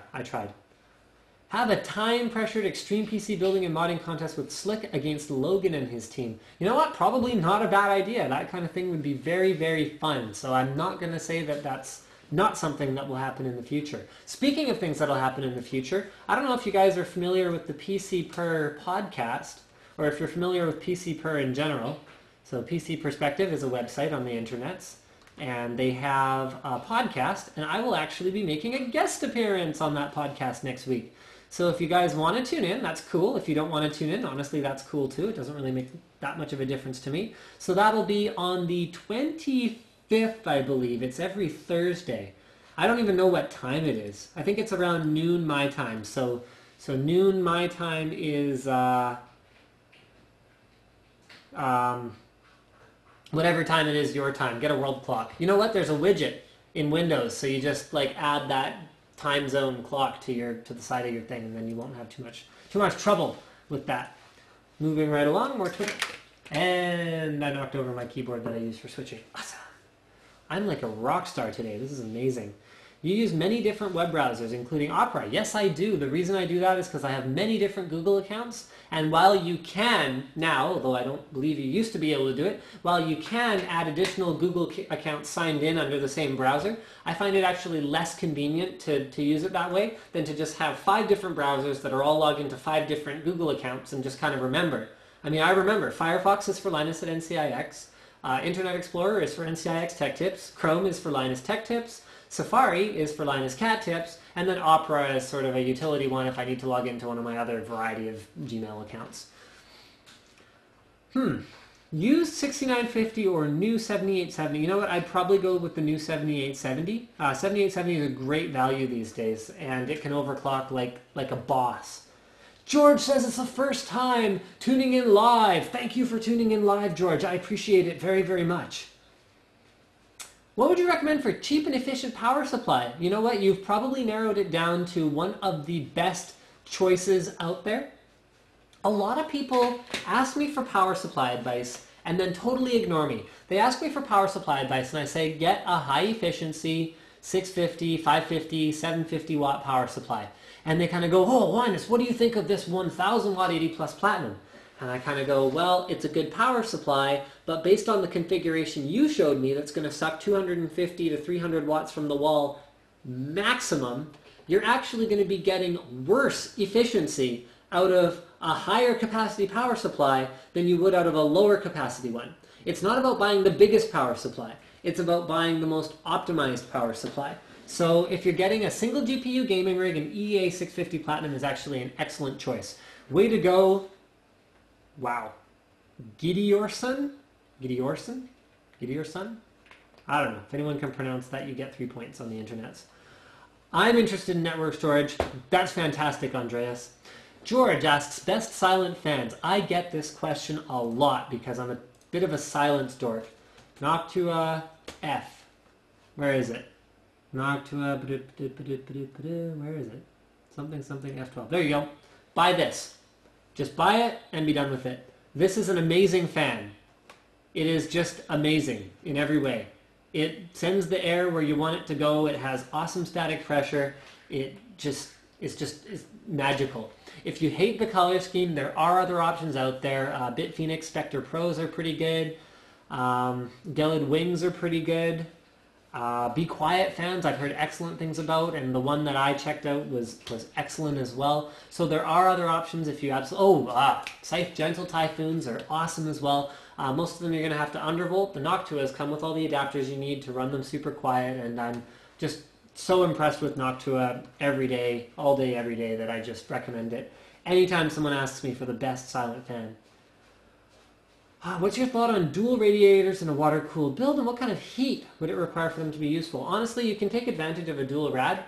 Have a time-pressured extreme PC building and modding contest with Slick against Logan and his team. You know what? Probably not a bad idea. That kind of thing would be very, very fun. So I'm not going to say that that's not something that will happen in the future. Speaking of things that will happen in the future, I don't know if you guys are familiar with the PC Per podcast, or if you're familiar with PC Per in general. So PC Perspective is a website on the internets, and they have a podcast, and I will actually be making a guest appearance on that podcast next week. So if you guys want to tune in, that's cool. If you don't want to tune in, honestly, that's cool too. It doesn't really make that much of a difference to me. So that'll be on the 25th, I believe. It's every Thursday. I don't even know what time it is. I think it's around noon my time. So noon my time is whatever time it is your time. Get a world clock. You know what? There's a widget in Windows, so you just like add that time zone clock to the side of your thing, and then you won't have too much trouble with that. Moving right along, more Twitter. And I knocked over my keyboard that I use for switching. Awesome. I'm like a rock star today. This is amazing. You use many different web browsers, including Opera. Yes, I do. The reason I do that is because I have many different Google accounts. And while you can now, although I don't believe you used to be able to do it, while you can add additional Google accounts signed in under the same browser, I find it actually less convenient to use it that way than to just have 5 different browsers that are all logged into 5 different Google accounts and just kind of remember. I mean, I remember Firefox is for Linus at NCIX, Internet Explorer is for NCIX Tech Tips, Chrome is for Linus Tech Tips, Safari is for Linus Cat Tips, and then Opera is sort of a utility one if I need to log into one of my other variety of Gmail accounts. Use 6950 or new 7870. You know what? I'd probably go with the new 7870. 7870 is a great value these days, and it can overclock like a boss. George says it's the first time tuning in live. Thank you for tuning in live, George. I appreciate it very, very much. What would you recommend for cheap and efficient power supply? You know what? You've probably narrowed it down to one of the best choices out there. A lot of people ask me for power supply advice and then totally ignore me. They ask me for power supply advice and I say, get a high efficiency 650, 550, 750 watt power supply. And they kind of go, oh, Linus, what do you think of this 1000 watt 80 plus platinum? And I kind of go, well, it's a good power supply, but based on the configuration you showed me that's going to suck 250 to 300 watts from the wall maximum, you're actually going to be getting worse efficiency out of a higher capacity power supply than you would out of a lower capacity one. It's not about buying the biggest power supply. It's about buying the most optimized power supply. So if you're getting a single GPU gaming rig, an EA 650 Platinum is actually an excellent choice. Way to go. Wow. Gideorson? I don't know. If anyone can pronounce that, you get 3 points on the internet. I'm interested in network storage. That's fantastic, Andreas. George asks, best silent fans. I get this question a lot because I'm a bit of a silence dork. Noctua F. Where is it? Noctua, where is it? Something F12. There you go. Buy this. Just buy it and be done with it. This is an amazing fan. It is just amazing in every way. It sends the air where you want it to go. It has awesome static pressure. It's magical. If you hate the color scheme, there are other options out there. Bitphoenix Spectre Pros are pretty good. Gelid Wings are pretty good. Be Quiet fans I've heard excellent things about, and the one that I checked out was excellent as well. So there are other options if you absolutely... Scythe Gentle Typhoons are awesome as well. Most of them you're going to have to undervolt. The Noctuas come with all the adapters you need to run them super quiet, and I'm just so impressed with Noctua every day, all day, every day, that I just recommend it anytime someone asks me for the best silent fan. What's your thought on dual radiators in a water-cooled build, and what kind of heat would it require for them to be useful? Honestly, you can take advantage of a dual rad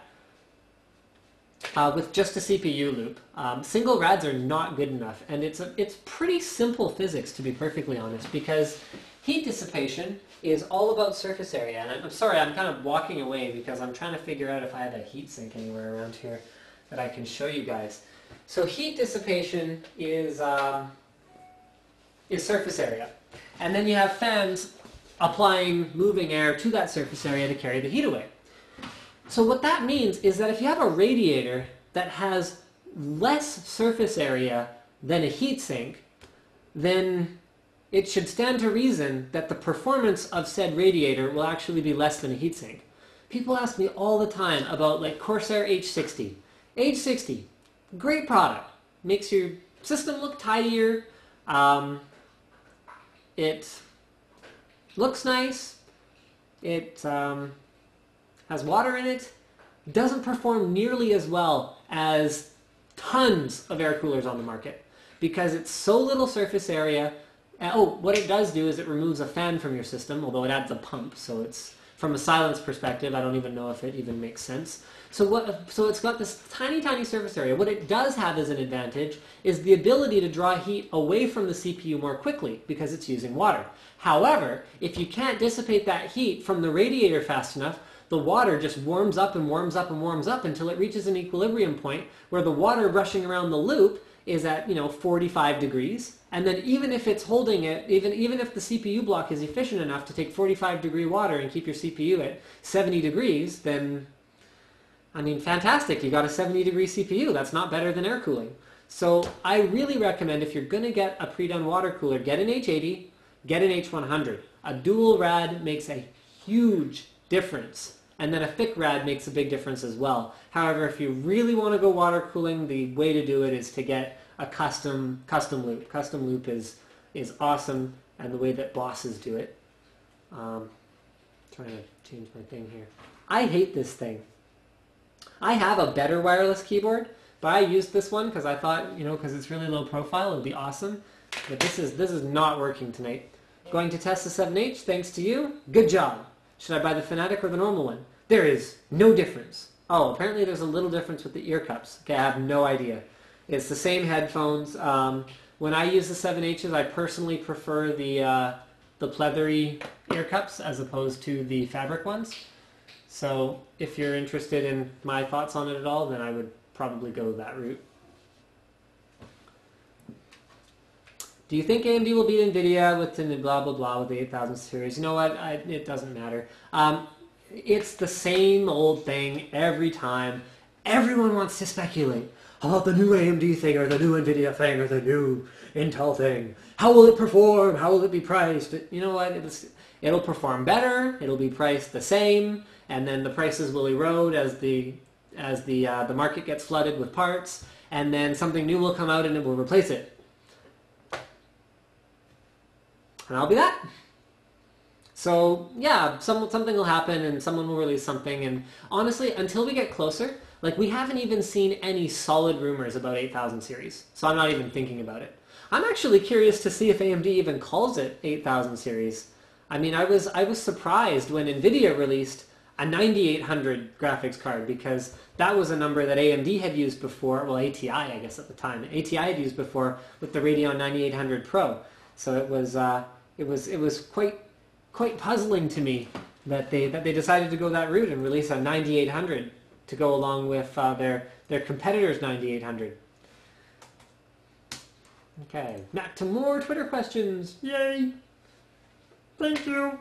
with just a CPU loop. Single rads are not good enough, and it's pretty simple physics, to be perfectly honest, because heat dissipation is all about surface area. And I'm sorry, I'm kind of walking away because I'm trying to figure out if I have a heat sink anywhere around here that I can show you guys. So heat dissipation is surface area. And then you have fans applying moving air to that surface area to carry the heat away. So what that means is that if you have a radiator that has less surface area than a heatsink, then it should stand to reason that the performance of said radiator will actually be less than a heatsink. People ask me all the time about like Corsair H60. H60, great product. Makes your system look tidier. It looks nice. It has water in it. Doesn't perform nearly as well as tons of air coolers on the market because it's so little surface area. Oh, what it does do is it removes a fan from your system, although it adds a pump, so it's, from a silence perspective, I don't even know if it even makes sense. So it's got this tiny, tiny surface area. What it does have as an advantage is the ability to draw heat away from the CPU more quickly because it's using water. However, if you can't dissipate that heat from the radiator fast enough, the water just warms up and warms up and warms up until it reaches an equilibrium point where the water rushing around the loop is at 45 degrees. And then even if it's holding it, even if the CPU block is efficient enough to take 45 degree water and keep your CPU at 70 degrees, then I mean, fantastic, you got a 70 degree CPU. That's not better than air cooling. So I really recommend if you're going to get a pre-done water cooler, get an H80, get an H100. A dual rad makes a huge difference. And then a thick rad makes a big difference as well. However, if you really want to go water cooling, the way to do it is to get a custom loop. Custom loop is awesome, and the way that bosses do it. Trying to change my thing here. I hate this thing. I have a better wireless keyboard, but I used this one because I thought, because it's really low profile, it would be awesome. But this is not working tonight. Going to test the 7H, thanks to you. Good job. Should I buy the Fanatic or the normal one? There is no difference. Oh, apparently there's a little difference with the ear cups. Okay, I have no idea. It's the same headphones. When I use the 7Hs, I personally prefer the pleathery ear cups as opposed to the fabric ones. So if you're interested in my thoughts on it at all, then I would probably go that route. Do you think AMD will beat NVIDIA with the blah, blah, blah with the 8000 series? You know what? It doesn't matter. It's the same old thing every time. Everyone wants to speculate about the new AMD thing or the new NVIDIA thing or the new Intel thing. How will it perform? How will it be priced? You know what? It'll perform better. It'll be priced the same. And then the prices will erode as the market gets flooded with parts. And then something new will come out and it will replace it. And I'll be that. So yeah, something will happen and someone will release something. And honestly, until we get closer, like we haven't even seen any solid rumors about 8000 series. So I'm not even thinking about it. I'm actually curious to see if AMD even calls it 8000 series. I mean, I was surprised when NVIDIA released a 9800 graphics card because that was a number that AMD had used before. Well, ATI, I guess at the time. ATI had used before with the Radeon 9800 Pro. So it was quite puzzling to me that they decided to go that route and release a 9800 to go along with their competitor's 9800. Okay, back to more Twitter questions. Yay! Thank you.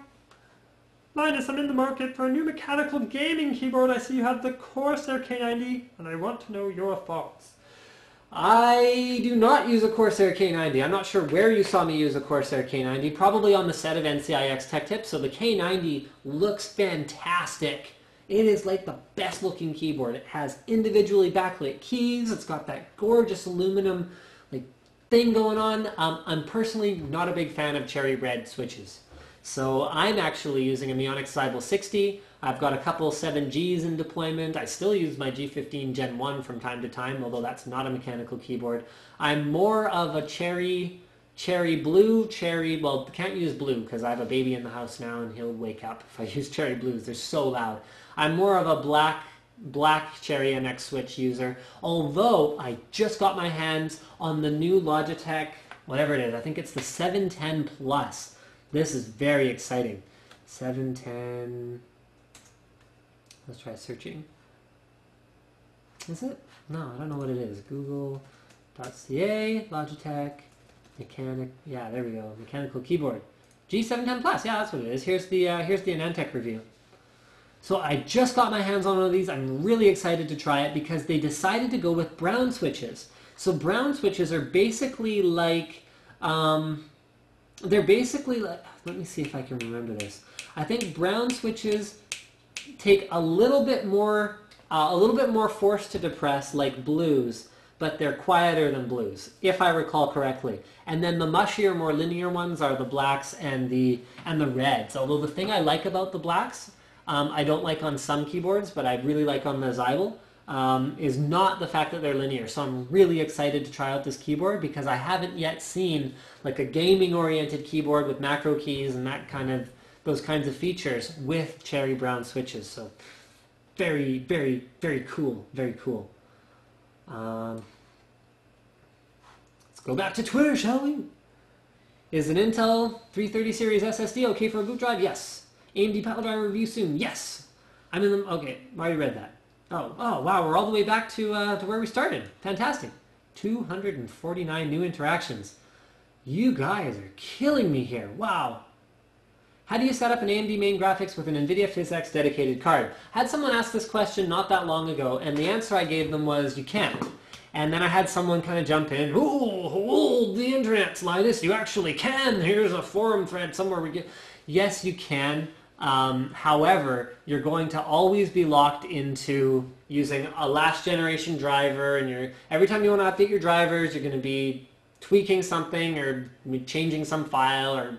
Linus, I'm in the market for a new mechanical gaming keyboard. I see you have the Corsair K90, and I want to know your thoughts. I do not use a Corsair K90. I'm not sure where you saw me use a Corsair K90. Probably on the set of NCIX Tech Tips. So the K90 looks fantastic. It is like the best looking keyboard. It has individually backlit keys. It's got that gorgeous aluminum thing going on. I'm personally not a big fan of cherry red switches. So I'm actually using a Mionix Cybele 60. I've got a couple 7Gs in deployment. I still use my G15 Gen 1 from time to time, although that's not a mechanical keyboard. I'm more of a cherry cherry blue, cherry, well, can't use blue because I have a baby in the house now and he'll wake up if I use cherry blues. They're so loud. I'm more of a black cherry NX switch user, although I just got my hands on the new Logitech, whatever it is. I think it's the 710 Plus. This is very exciting. 710, let's try searching. Is it? No, I don't know what it is. Google.ca, Logitech, yeah, there we go. Mechanical keyboard. G710 Plus, yeah, that's what it is. Here's the AnandTech review. So I just got my hands on one of these. I'm really excited to try it because they decided to go with brown switches. So brown switches are basically like, let me see if I can remember this. I think brown switches take a little bit more force to depress like blues, but they're quieter than blues, if I recall correctly. And then the mushier, more linear ones are the blacks and the reds. Although the thing I like about the blacks, I don't like on some keyboards, but I really like on the Zyble, is not the fact that they're linear. So I'm really excited to try out this keyboard because I haven't yet seen like a gaming-oriented keyboard with macro keys and those kinds of features with cherry brown switches. So very, very, very cool. Very cool. Let's go back to Twitter, shall we? Is an Intel 330 series SSD okay for a boot drive? Yes. AMD PileDriver review soon? Yes. I'm in the... Okay, I already read that. Oh, wow, we're all the way back to where we started. Fantastic. 249 new interactions. You guys are killing me here. Wow. How do you set up an AMD main graphics with an NVIDIA PhysX dedicated card? I had someone ask this question not that long ago, and the answer I gave them was you can't. And then I had someone kind of jump in, oh, the internet, Linus, you actually can. Here's a forum thread somewhere we get... Yes, you can. However, you're going to always be locked into using a last generation driver, and every time you want to update your drivers, you're going to be tweaking something or changing some file or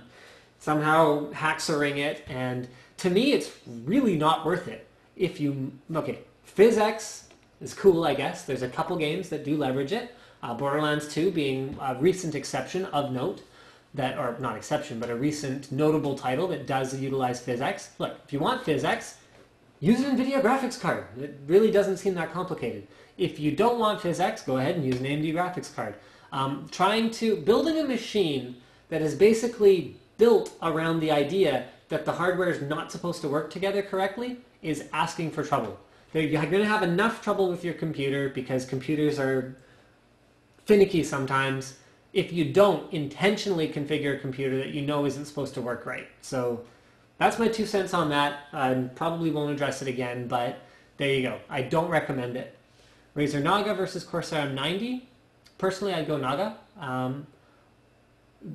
somehow hacksering it. And to me, it's really not worth it. PhysX is cool, I guess. There's a couple games that do leverage it. Borderlands 2 being a recent exception of note. Or not exception, but a recent notable title that does utilize PhysX. Look, if you want PhysX, use an NVIDIA graphics card. It really doesn't seem that complicated. If you don't want PhysX, go ahead and use an AMD graphics card. Building a machine that is basically built around the idea that the hardware is not supposed to work together correctly is asking for trouble. You're going to have enough trouble with your computer because computers are finicky sometimes if you don't intentionally configure a computer that you know isn't supposed to work right. So that's my 2 cents on that. I probably won't address it again, but there you go. I don't recommend it. Razer Naga versus Corsair M90. Personally, I'd go Naga.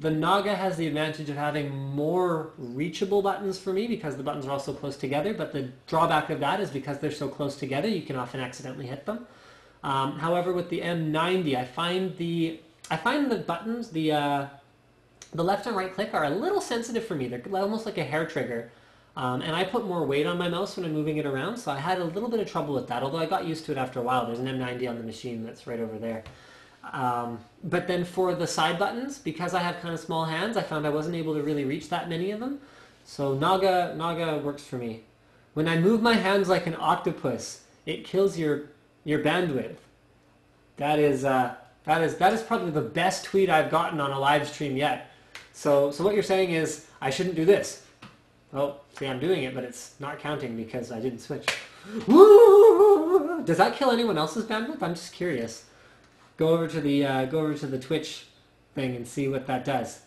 The Naga has the advantage of having more reachable buttons for me because the buttons are all so close together, but the drawback of that is because they're so close together, you can often accidentally hit them. However, with the M90, I find the buttons, the left and right click are a little sensitive for me. They're almost like a hair trigger. And I put more weight on my mouse when I'm moving it around, so I had a little bit of trouble with that, although I got used to it after a while. There's an M90 on the machine that's right over there. But then for the side buttons, because I have kind of small hands, I found I wasn't able to really reach that many of them. So Naga works for me. When I move my hands like an octopus, it kills your bandwidth. That is probably the best tweet I've gotten on a live stream yet. So what you're saying is I shouldn't do this. Well, see, I'm doing it, but it's not counting because I didn't switch. Woo! Does that kill anyone else's bandwidth? I'm just curious. Go over to the Twitch thing and see what that does.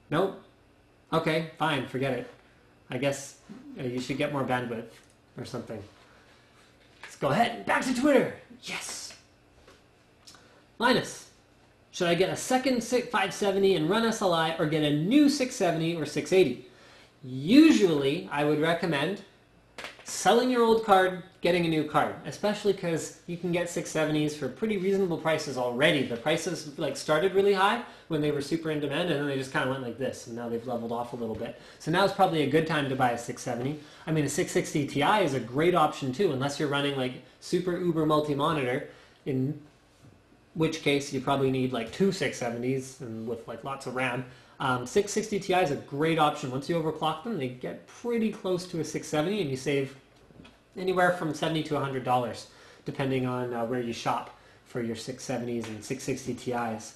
Nope. Okay, fine, forget it. I guess you should get more bandwidth or something. Let's go ahead. Back to Twitter. Yes. Linus, should I get a second 570 and run SLI or get a new 670 or 680? Usually, I would recommend selling your old card, getting a new card, especially because you can get 670s for pretty reasonable prices already. The prices started really high when they were super in demand, and then they just kind of went like this, and now they've leveled off a little bit. So now is probably a good time to buy a 670. I mean, a 660 Ti is a great option too, unless you're running like super uber multi-monitor. which case you probably need like two 670s and with like lots of RAM. 660 Ti is a great option. Once you overclock them, they get pretty close to a 670, and you save anywhere from $70 to $100, depending on where you shop for your 670s and 660 Ti's.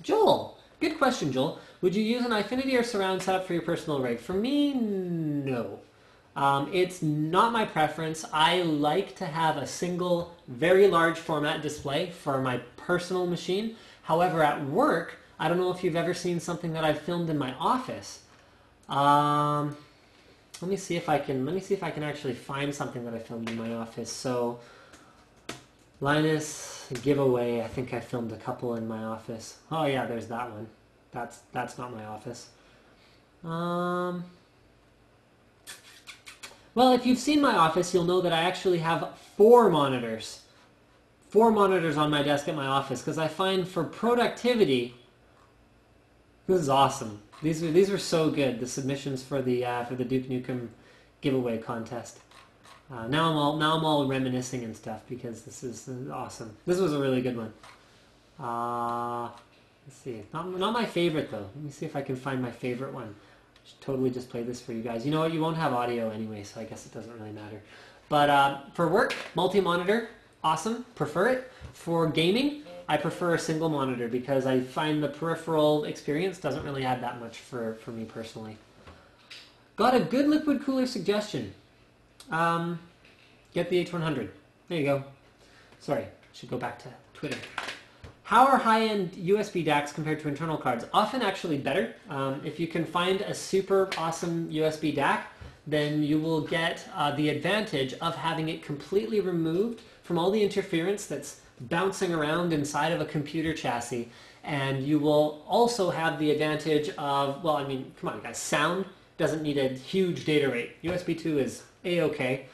Joel, good question, Joel. Would you use an Eyefinity or surround setup for your personal rig? For me, no. It's not my preference. I like to have a single, very large format display for my personal machine. However, at work, I don't know if you've ever seen something that I've filmed in my office. Let me see if I can actually find something that I filmed in my office. So, Linus giveaway. I think I filmed a couple in my office. Oh yeah, there's that one. That's not my office. Well, if you've seen my office, you'll know that I actually have 4 monitors. 4 monitors on my desk at my office, because I find for productivity, this is awesome. These were so good. The submissions for the Duke Nukem giveaway contest. Now I'm all reminiscing and stuff because this is awesome. This was a really good one. Let's see. Not my favorite though. Let me see if I can find my favorite one. Should totally just play this for you guys. You know what? You won't have audio anyway, so I guess it doesn't really matter. But for work, multi-monitor, awesome. Prefer it. For gaming, I prefer a single monitor because I find the peripheral experience doesn't really add that much for me personally. Got a good liquid cooler suggestion. Get the H100. There you go. Sorry, should go back to Twitter. How are high-end USB DACs compared to internal cards? Often actually better. If you can find a super awesome USB DAC, then you will get the advantage of having it completely removed from all the interference that's bouncing around inside of a computer chassis. And you will also have the advantage of, well, I mean, come on guys, sound doesn't need a huge data rate. USB 2 is A-okay.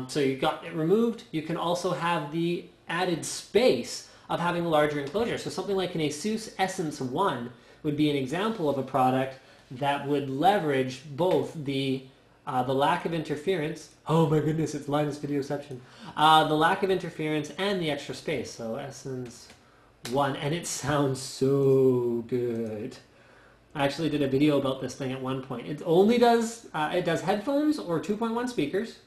So you got it removed. You can also have the added space of having a larger enclosure. So something like an Asus Essence 1 would be an example of a product that would leverage both the lack of interference. Oh my goodness, it's Linus Videoception. The lack of interference and the extra space. So Essence 1, and it sounds so good. I actually did a video about this thing at one point. It only does headphones or 2.1 speakers.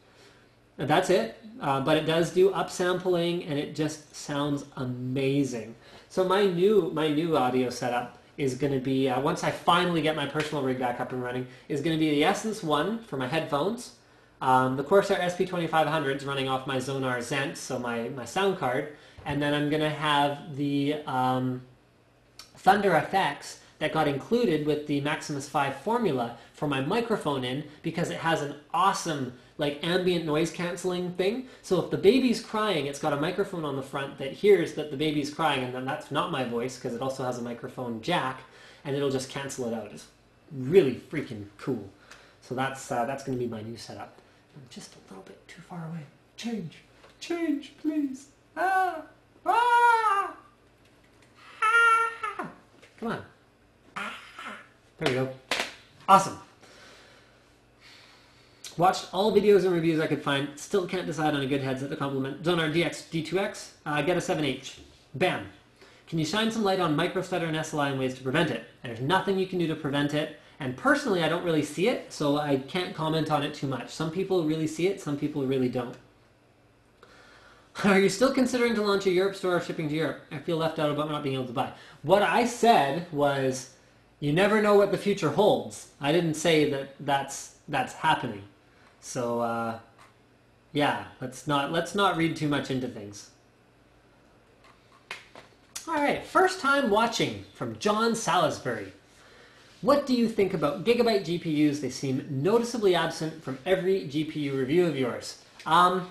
That's it, but it does do upsampling, and it just sounds amazing. So my new audio setup is going to be, once I finally get my personal rig back up and running, is going to be the Essence 1 for my headphones, the Corsair SP2500s running off my Zonar Zent, so my sound card, and then I'm going to have the Thunder FX that got included with the Maximus 5 formula for my microphone in, because it has an awesome like ambient noise canceling thing. So if the baby's crying, it's got a microphone on the front that hears that the baby's crying, and then that's not my voice because it also has a microphone jack, and it'll just cancel it out. It's really freaking cool. So that's going to be my new setup. I'm just a little bit too far away. Change, please. Ah! Ah! Ah! Come on. There we go. Awesome. Watched all videos and reviews I could find. Still can't decide on a good headset to complement Zonar DX D2X. Get a 7H. Bam. Can you shine some light on microstutter and SLI and ways to prevent it? There's nothing you can do to prevent it. And personally, I don't really see it, so I can't comment on it too much. Some people really see it, some people really don't. Are you still considering to launch a Europe store or shipping to Europe? I feel left out about not being able to buy. What I said was, you never know what the future holds. I didn't say that that's happening. So, yeah, let's not read too much into things. All right, first time watching from John Salisbury. What do you think about Gigabyte GPUs? They seem noticeably absent from every GPU review of yours. Yeah,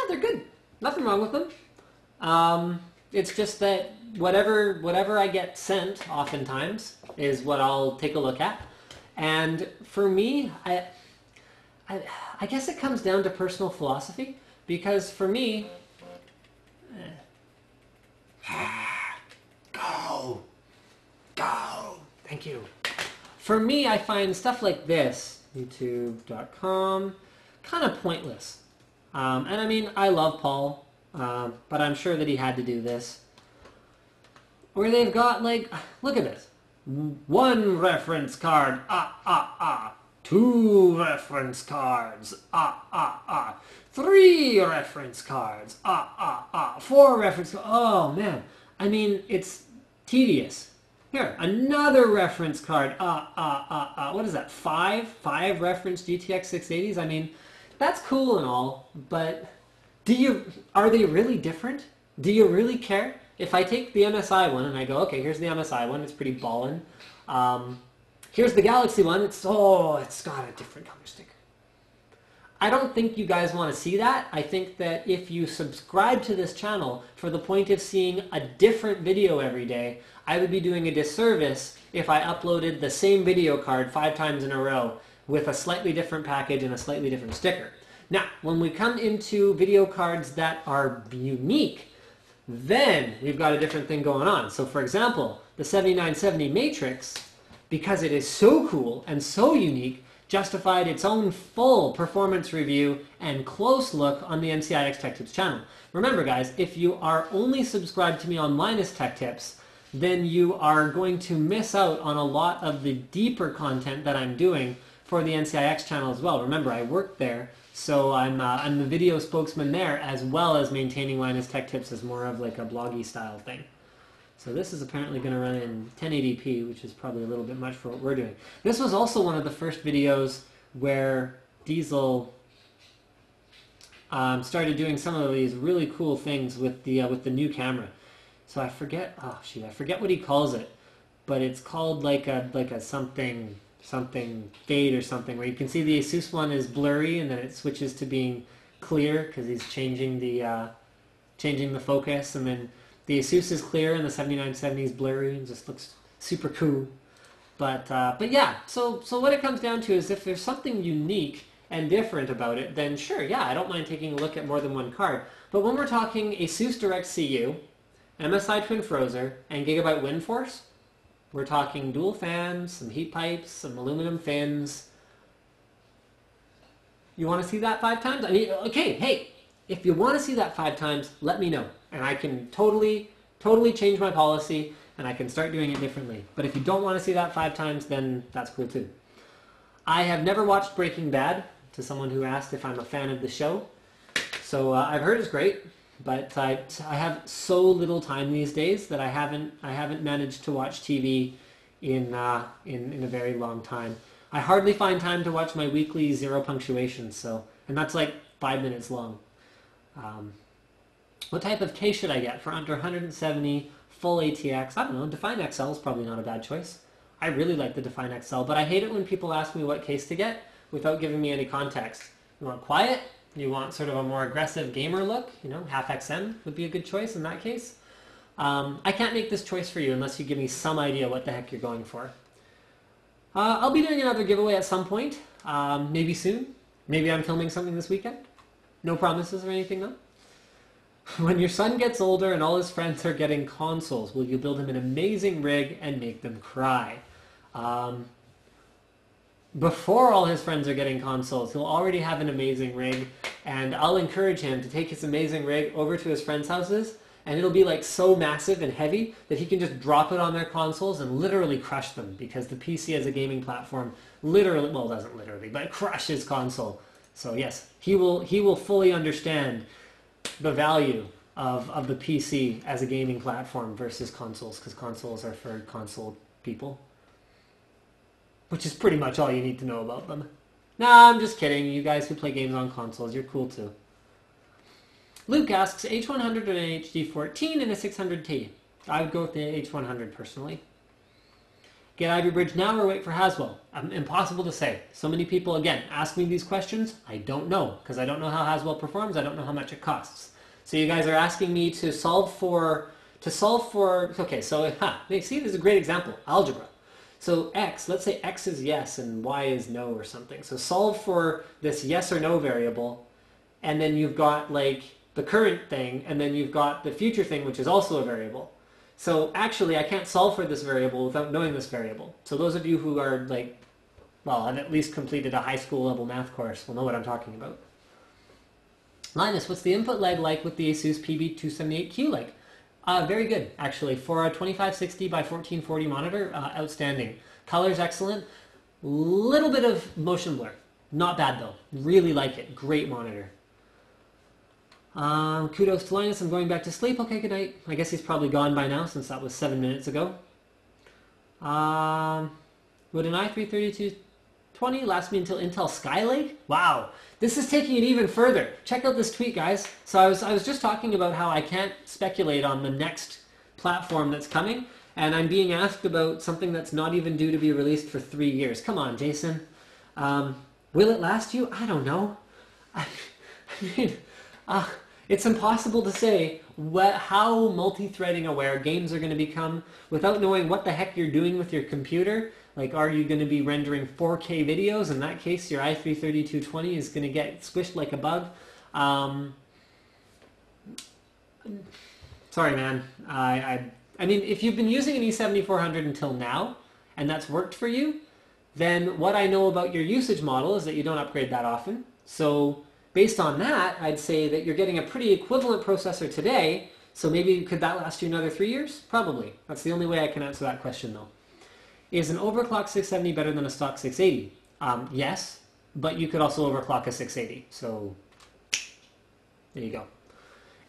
they're good. Nothing wrong with them. It's just that whatever I get sent oftentimes is what I'll take a look at. And for me, I guess it comes down to personal philosophy, because for me, go, thank you. For me, I find stuff like this, youtube.com, kind of pointless. And I mean, I love Paul. but I'm sure that he had to do this. Where they've got, like, look at this. 1 reference card, 2 reference cards, 3 reference cards, 4 reference cards. Oh, man. I mean, it's tedious. Here, another reference card, what is that, 5? 5 reference GTX 680s? I mean, that's cool and all, but are they really different? Do you really care? If I take the MSI one and I go, okay, here's the MSI one, it's pretty ballin'. Here's the Galaxy one, it's got a different color sticker. I don't think you guys want to see that. I think that if you subscribe to this channel for the point of seeing a different video every day, I would be doing a disservice if I uploaded the same video card 5 times in a row with a slightly different package and a slightly different sticker. Now, when we come into video cards that are unique, then we've got a different thing going on. So for example, the 7970 Matrix, because it is so cool and so unique, justified its own full performance review and close look on the NCIX Tech Tips channel. Remember guys, if you are only subscribed to me on Linus Tech Tips, then you are going to miss out on a lot of the deeper content that I'm doing for the NCIX channel as well. Remember, I work there, so I'm the video spokesman there, as well as maintaining Linus Tech Tips as more of like a bloggy style thing. So this is apparently going to run in 1080p, which is probably a little bit much for what we're doing. This was also one of the first videos where Diesel started doing some of these really cool things with the new camera. So I forget what he calls it, but it's called like a something fade or something, where you can see the Asus one is blurry and then it switches to being clear because he's changing the focus, and then the Asus is clear and the 7970 is blurry and just looks super cool. But yeah, so what it comes down to is if there's something unique and different about it, then sure, yeah, I don't mind taking a look at more than one card. But when we're talking Asus Direct CU, MSI Twin Frozr, and Gigabyte WindForce, we're talking dual fans, some heat pipes, some aluminum fins. You want to see that 5 times? I mean, okay, hey, if you want to see that 5 times, let me know. And I can totally change my policy, and I can start doing it differently. But if you don't want to see that 5 times, then that's cool too. I have never watched Breaking Bad, to someone who asked if I'm a fan of the show. So I've heard it's great, but I have so little time these days that I haven't managed to watch TV in a very long time. I hardly find time to watch my weekly Zero Punctuation, and that's like 5 minutes long. What type of case should I get for under 170 full ATX? I don't know, Define XL is probably not a bad choice. I really like the Define XL, but I hate it when people ask me what case to get without giving me any context. You want quiet? You want sort of a more aggressive gamer look? You know, half XM would be a good choice in that case. I can't make this choice for you unless you give me some idea what the heck you're going for. I'll be doing another giveaway at some point, maybe soon. Maybe I'm filming something this weekend. No promises or anything though. When your son gets older and all his friends are getting consoles, will you build him an amazing rig and make them cry? Before all his friends are getting consoles, he'll already have an amazing rig, and I'll encourage him to take his amazing rig over to his friends' houses, and it'll be like so massive and heavy that he can just drop it on their consoles and literally crush them, because the PC as a gaming platform literally, well, doesn't literally, but crushes console. So yes, he will fully understand the value of the PC as a gaming platform versus consoles, because consoles are for console people. Which is pretty much all you need to know about them. Nah, I'm just kidding. You guys who play games on consoles, you're cool too. Luke asks, H100 or an HD14 and a 600T? I would go with the H100 personally. Get Ivy Bridge now or wait for Haswell? Impossible to say. So many people, again, ask me these questions. I don't know, because I don't know how Haswell performs. I don't know how much it costs. So you guys are asking me to solve for, okay, so, see, this is a great example. Algebra. So x, let's say x is yes and y is no or something. So solve for this yes or no variable, and then you've got like the current thing, and then you've got the future thing, which is also a variable. So actually I can't solve for this variable without knowing this variable. So those of you who are like, well, have at least completed a high school level math course will know what I'm talking about. Linus, what's the input lag like with the Asus PB278Q like? Very good, actually. For a 2560 by 1440 monitor, outstanding. Color's excellent. Little bit of motion blur. Not bad though. Really like it. Great monitor. Kudos to Linus. I'm going back to sleep. Okay, good night. I guess he's probably gone by now since that was 7 minutes ago. Would an i3-3220 last me until Intel Skylake? Wow, this is taking it even further. Check out this tweet, guys. So I was just talking about how I can't speculate on the next platform that's coming, and I'm being asked about something that's not even due to be released for 3 years. Come on, Jason. Will it last you? I don't know. I mean, it's impossible to say how multi-threading aware games are going to become without knowing what the heck you're doing with your computer. Like, are you going to be rendering 4K videos? In that case, your i3-3220 is going to get squished like a bug. Sorry, man. I mean, if you've been using an E7400 until now, and that's worked for you, then what I know about your usage model is that you don't upgrade that often. So based on that, I'd say that you're getting a pretty equivalent processor today, so maybe could that last you another 3 years? Probably. That's the only way I can answer that question, though. Is an overclock 670 better than a stock 680? Yes, but you could also overclock a 680, so there you go.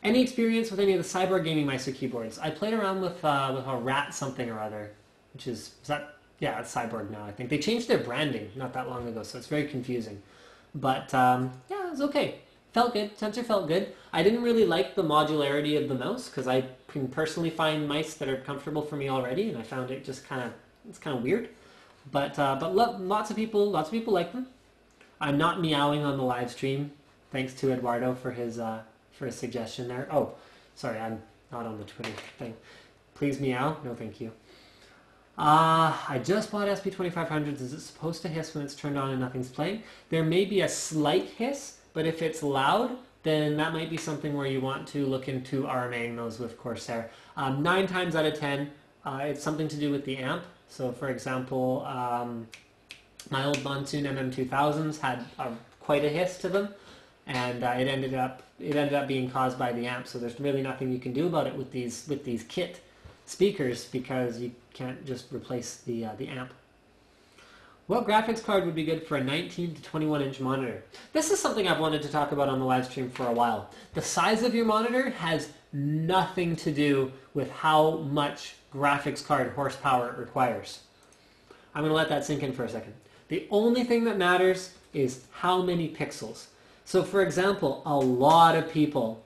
Any experience with any of the Cyborg gaming mice or keyboards? I played around with a Rat something or other, which is that? Yeah, it's Cyborg now, I think. They changed their branding not that long ago, so it's very confusing. But, yeah, it was okay. Felt good. Sensor felt good. I didn't really like the modularity of the mouse, because I can personally find mice that are comfortable for me already, and I found it just it's kind of weird. But lots of people like them. I'm not meowing on the live stream, thanks to Eduardo for his suggestion there. Oh, sorry, I'm not on the Twitter thing. Please meow. No, thank you. I just bought SP2500s. Is it supposed to hiss when it's turned on and nothing's playing? There may be a slight hiss, but if it's loud, then that might be something where you want to look into RMAing those with Corsair. 9 times out of 10, it's something to do with the amp. So for example, my old Monsoon MM2000s had quite a hiss to them, and it ended up being caused by the amp. So there's really nothing you can do about it with these kit speakers, because you can't just replace the amp. What graphics card would be good for a 19 to 21 inch monitor? This is something I've wanted to talk about on the live stream for a while. The size of your monitor has nothing to do with how much graphics card horsepower it requires. I'm going to let that sink in for a second. The only thing that matters is how many pixels. So for example, a lot of people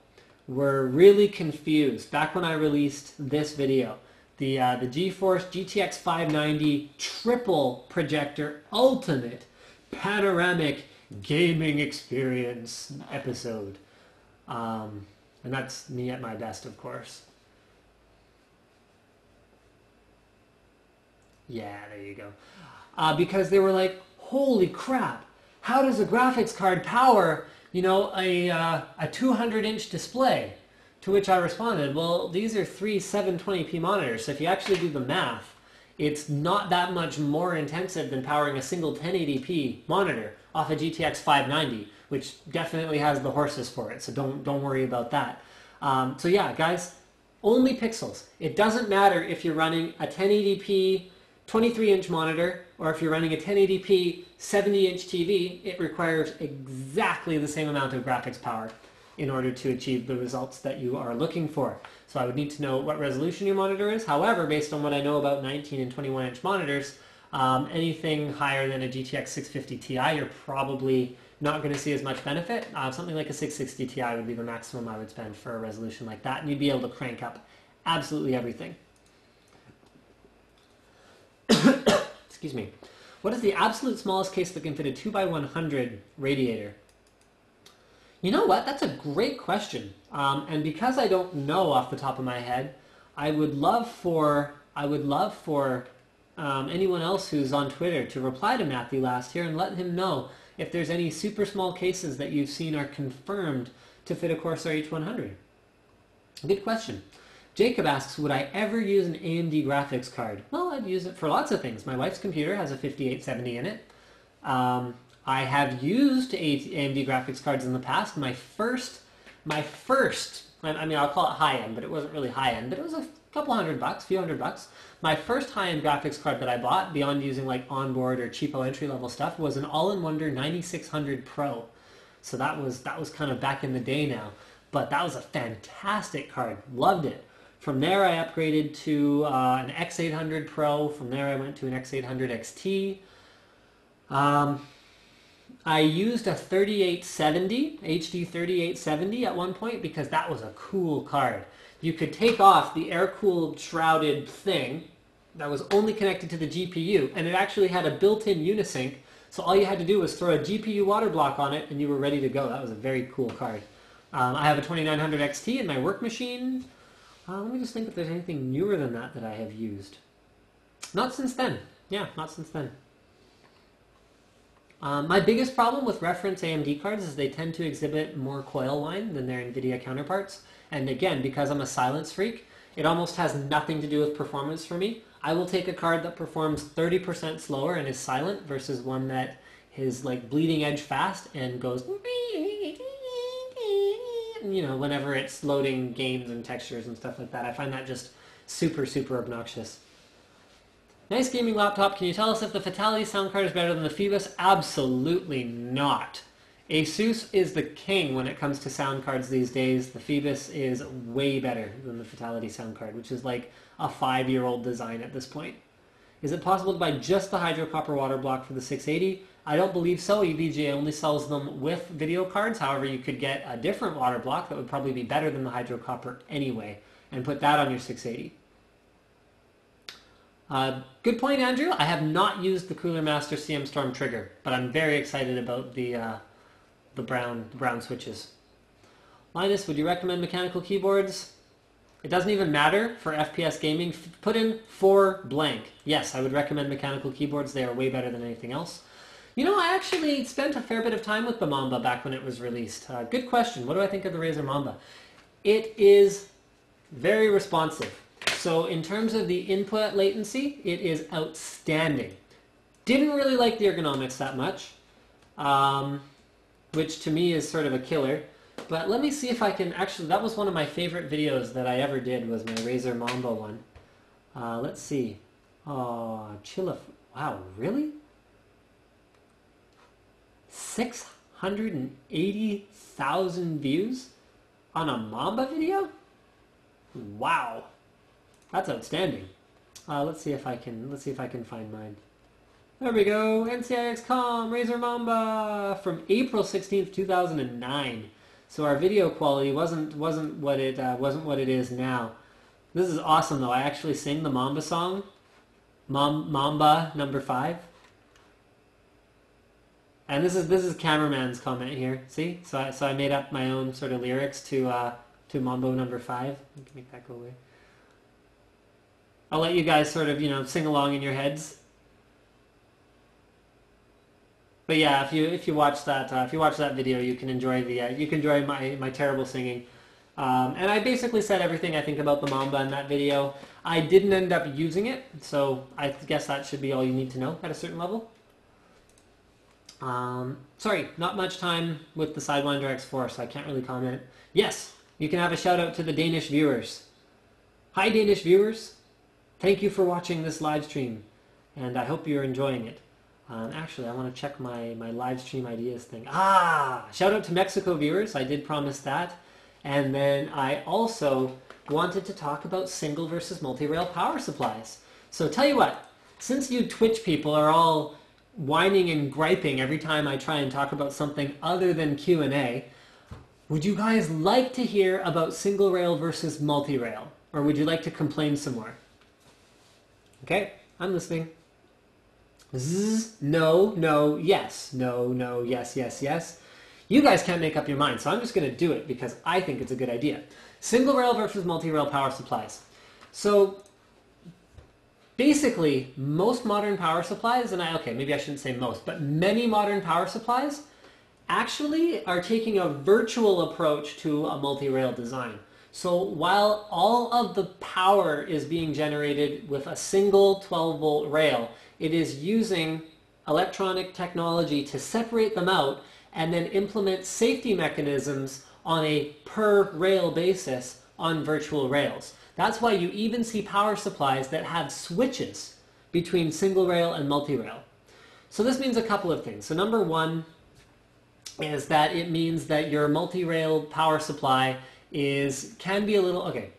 were really confused back when I released this video. The GeForce GTX 590 triple projector ultimate panoramic gaming experience episode. And that's me at my best, of course. Yeah, there you go. Because they were like, holy crap, how does a graphics card power, you know, a 200-inch display? To which I responded, well, these are 3 720p monitors, so if you actually do the math, it's not that much more intensive than powering a single 1080p monitor off a GTX 590, which definitely has the horses for it, so don't worry about that. So yeah, guys, only pixels. It doesn't matter if you're running a 1080p 23-inch monitor or if you're running a 1080p 70-inch TV, it requires exactly the same amount of graphics power in order to achieve the results that you are looking for. So I would need to know what resolution your monitor is. However, based on what I know about 19 and 21-inch monitors, anything higher than a GTX 650 Ti, you're probably not going to see as much benefit. Something like a 660 Ti would be the maximum I would spend for a resolution like that, and you'd be able to crank up absolutely everything. Excuse me. What is the absolute smallest case that can fit a 2x100 radiator? You know what? That's a great question. And because I don't know off the top of my head, I would love for anyone else who's on Twitter to reply to Matthew last year and let him know if there's any super small cases that you've seen are confirmed to fit a Corsair H100. Good question. Jacob asks, would I ever use an AMD graphics card? Well, I'd use it for lots of things. My wife's computer has a 5870 in it. I have used AMD graphics cards in the past. My first My first, I mean, I'll call it high-end, but it wasn't really high-end, but it was a couple $100, few $100. My first high-end graphics card that I bought, beyond using like onboard or cheapo entry-level stuff, was an All-in-Wonder 9600 Pro. So that was kind of back in the day now, but that was a fantastic card. Loved it. From there, I upgraded to an X800 Pro. From there, I went to an X800 XT. I used a 3870, HD 3870 at one point because that was a cool card. You could take off the air-cooled shrouded thing that was only connected to the GPU, and it actually had a built-in Unisync, so all you had to do was throw a GPU water block on it and you were ready to go. That was a very cool card. I have a 2900 XT in my work machine. Let me just think if there's anything newer than that I have used. Not since then. Yeah, not since then. My biggest problem with reference AMD cards is they tend to exhibit more coil line than their NVIDIA counterparts. And again, because I'm a silence freak, it almost has nothing to do with performance for me. I will take a card that performs 30% slower and is silent versus one that is like bleeding edge fast and goes, you know, whenever it's loading games and textures and stuff like that. I find that just super, super obnoxious. Nice gaming laptop. Can you tell us if the Fatality sound card is better than the Phoebus? Absolutely not. Asus is the king when it comes to sound cards these days. The Phoebus is way better than the Fatality sound card, which is like a 5-year-old design at this point. Is it possible to buy just the Hydro Copper water block for the 680? I don't believe so. EVGA only sells them with video cards. However, you could get a different water block that would probably be better than the Hydro Copper anyway, and put that on your 680. Good point, Andrew. I have not used the Cooler Master CM Storm trigger, but I'm very excited about the brown switches. Linus, would you recommend mechanical keyboards? It doesn't even matter for FPS gaming. Put in 4 blank. Yes, I would recommend mechanical keyboards. They are way better than anything else. You know, I actually spent a fair bit of time with the Mamba back when it was released. Good question. What do I think of the Razer Mamba? It is very responsive. So in terms of the input latency, it is outstanding. Didn't really like the ergonomics that much, which to me is sort of a killer. But let me see if I can actually, that was one of my favorite videos that I ever did, was my Razer Mamba one. Let's see. Oh, Chilla, wow, really? 680,000 views on a Mamba video? Wow. That's outstanding. Let's see if I can find mine. There we go. NCIX.com Razer Mamba from April 16th, 2009. So our video quality wasn't what it is now. This is awesome though. I actually sing the Mamba song, Mamba number 5. And this is cameraman's comment here. See? So I made up my own sort of lyrics to Mambo number 5. Let me make that go away. I'll let you guys sort of, you know, sing along in your heads. But yeah, if you watch that video, you can enjoy my terrible singing. And I basically said everything I think about the Mamba in that video. I didn't end up using it, so I guess that should be all you need to know at a certain level. Sorry, not much time with the Sidewinder X4, so I can't really comment. Yes, you can have a shout out to the Danish viewers. Hi Danish viewers. Thank you for watching this live stream, and I hope you're enjoying it. Actually, I want to check my live stream ideas thing. Shout out to Mexico viewers. I did promise that. And then I also wanted to talk about single versus multi-rail power supplies. So tell you what, since you Twitch people are all whining and griping every time I try and talk about something other than Q&A, would you guys like to hear about single rail versus multi-rail? Or would you like to complain some more? Okay, I'm listening. Zzz, no, no, yes. No, no, yes, yes, yes. You guys can't make up your mind, so I'm just going to do it because I think it's a good idea. Single rail versus multi-rail power supplies. So basically, most modern power supplies, and maybe I shouldn't say most, but many modern power supplies actually are taking a virtual approach to a multi-rail design. So while all of the power is being generated with a single 12-volt rail, it is using electronic technology to separate them out and then implement safety mechanisms on a per rail basis on virtual rails. That's why you even see power supplies that have switches between single rail and multi-rail. So this means a couple of things. So number one is that it means that your multi-rail power supply can be a little, okay,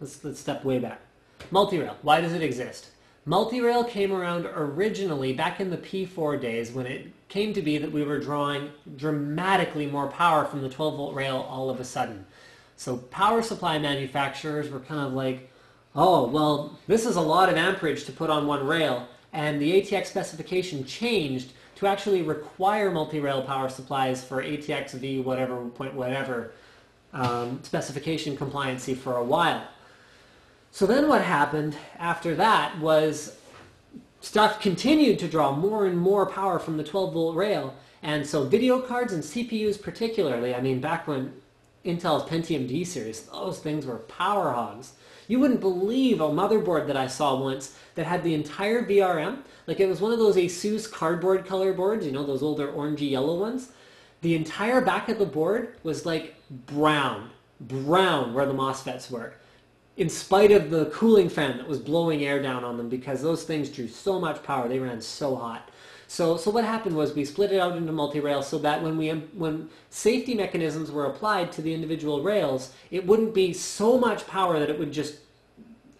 let's step way back. Multi-rail, why does it exist? Multi-rail came around originally back in the P4 days when it came to be that we were drawing dramatically more power from the 12-volt rail all of a sudden. So power supply manufacturers were kind of like, oh, well, this is a lot of amperage to put on one rail, and the ATX specification changed to actually require multi-rail power supplies for ATX V whatever specification compliancy for a while. So then what happened after that was stuff continued to draw more and more power from the 12-volt rail. And so video cards and CPUs particularly, I mean, back when Intel's Pentium D series, those things were power hogs. You wouldn't believe a motherboard that I saw once that had the entire VRM. Like, it was one of those ASUS cardboard color boards, you know, those older orangey yellow ones. The entire back of the board was like brown where the MOSFETs were, in spite of the cooling fan that was blowing air down on them, because those things drew so much power. They ran so hot. So what happened was we split it out into multi-rail so that when safety mechanisms were applied to the individual rails, it wouldn't be so much power that it would just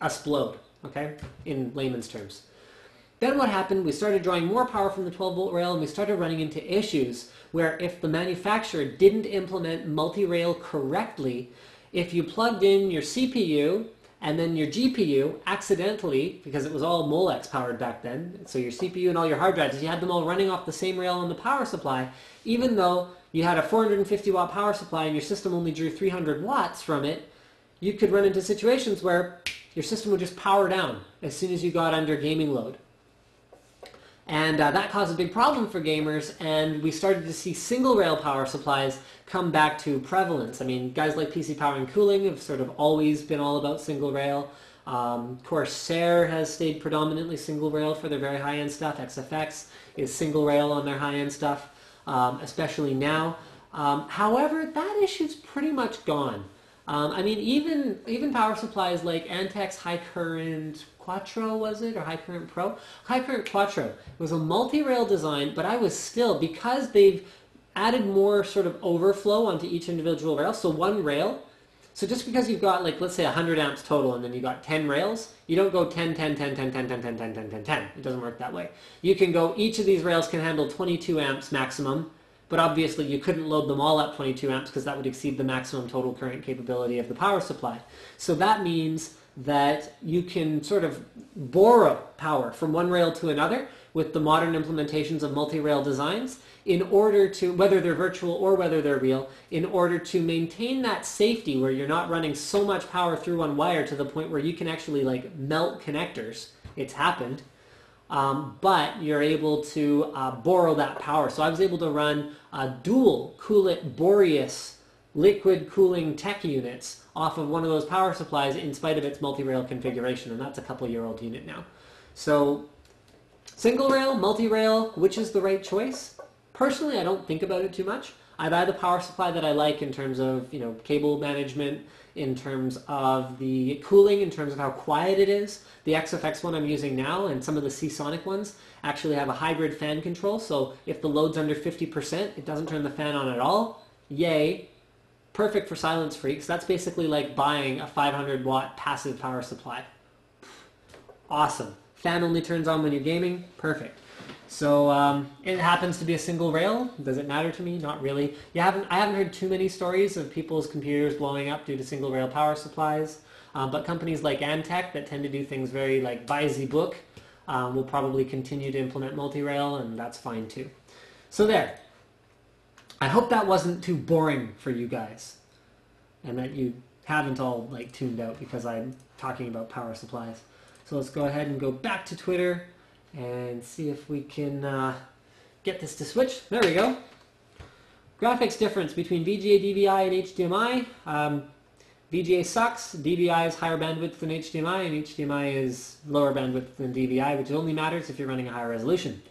explode, okay, in layman's terms. Then what happened, we started drawing more power from the 12-volt rail, and we started running into issues where if the manufacturer didn't implement multi-rail correctly, if you plugged in your CPU and then your GPU accidentally, because it was all Molex powered back then, so your CPU and all your hard drives, you had them all running off the same rail on the power supply, even though you had a 450 watt power supply and your system only drew 300 watts from it, you could run into situations where your system would just power down as soon as you got under gaming load. And that caused a big problem for gamers, and we started to see single rail power supplies come back to prevalence. I mean, guys like PC Power and Cooling have sort of always been all about single rail. Corsair has stayed predominantly single rail for their very high-end stuff. XFX is single rail on their high-end stuff, especially now. However, that issue's pretty much gone. I mean, even power supplies like Antec's High Current Quattro, was it? Or High Current Pro? High Current Quattro. It was a multi-rail design, but I was still, because they've added more sort of overflow onto each individual rail, so one rail, so just because you've got, like, let's say 100 amps total and then you got 10 rails, you don't go 10, 10, 10, 10, 10, 10, 10, 10, 10, 10, 10. It doesn't work that way. You can go, each of these rails can handle 22 amps maximum, but obviously you couldn't load them all up 22 amps because that would exceed the maximum total current capability of the power supply. So that means that you can sort of borrow power from one rail to another with the modern implementations of multi-rail designs in order to, whether they're virtual or whether they're real, in order to maintain that safety where you're not running so much power through one wire to the point where you can actually like melt connectors. It's happened. But you're able to borrow that power. So I was able to run dual Coolit Boreas liquid cooling tech units off of one of those power supplies in spite of its multi-rail configuration, and that's a couple-year-old unit now. So single rail, multi-rail, which is the right choice? Personally, I don't think about it too much. I buy the power supply that I like in terms of, you know, cable management, in terms of the cooling, in terms of how quiet it is. The XFX one I'm using now and some of the Seasonic ones actually have a hybrid fan control, so if the load's under 50%, it doesn't turn the fan on at all. Yay. Perfect for silence freaks. That's basically like buying a 500 watt passive power supply. Awesome. Fan only turns on when you're gaming. Perfect. So it happens to be a single rail. Does it matter to me? Not really. I haven't heard too many stories of people's computers blowing up due to single rail power supplies. But companies like Antec that tend to do things very like by the book will probably continue to implement multi-rail, and that's fine too. So there. I hope that wasn't too boring for you guys, and that you haven't all like tuned out because I'm talking about power supplies. So let's go ahead and go back to Twitter and see if we can get this to switch. There we go. Graphics difference between VGA, DVI, and HDMI. VGA sucks. DVI is higher bandwidth than HDMI, and HDMI is lower bandwidth than DVI, which only matters if you're running a higher resolution.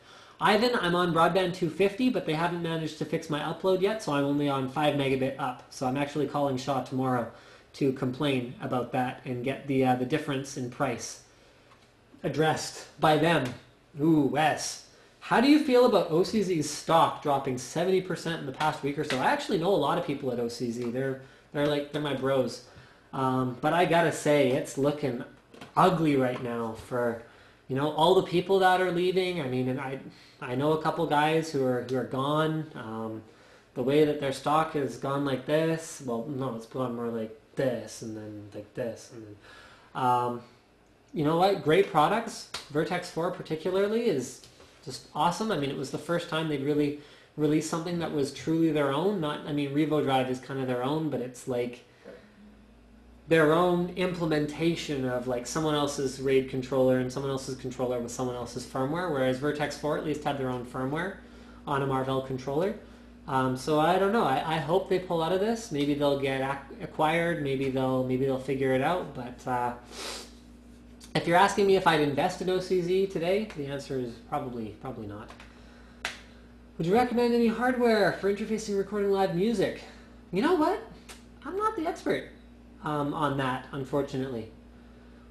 Ivan, I'm on broadband 250, but they haven't managed to fix my upload yet, so I'm only on 5 megabit up. So I'm actually calling Shaw tomorrow to complain about that and get the difference in price addressed by them. Ooh, Wes. How do you feel about OCZ's stock dropping 70% in the past week or so? I actually know a lot of people at OCZ. They're my bros. But I gotta say, it's looking ugly right now for, all the people that are leaving. I mean, and I know a couple guys who are gone. The way that their stock has gone like this, well, no, it's gone more like this and then like this and then. You know what? Great products. Vertex 4 particularly is just awesome. I mean, it was the first time they'd really released something that was truly their own. Revo Drive is kind of their own, but it's like their own implementation of like someone else's RAID controller and someone else's controller with someone else's firmware, whereas Vertex 4 at least had their own firmware on a Marvell controller. So I don't know. I hope they pull out of this. Maybe they'll get acquired. Maybe they'll figure it out. But if you're asking me if I'd invest in OCZ today, the answer is probably not. Would you recommend any hardware for interfacing recording live music? You know what? I'm not the expert on that, unfortunately.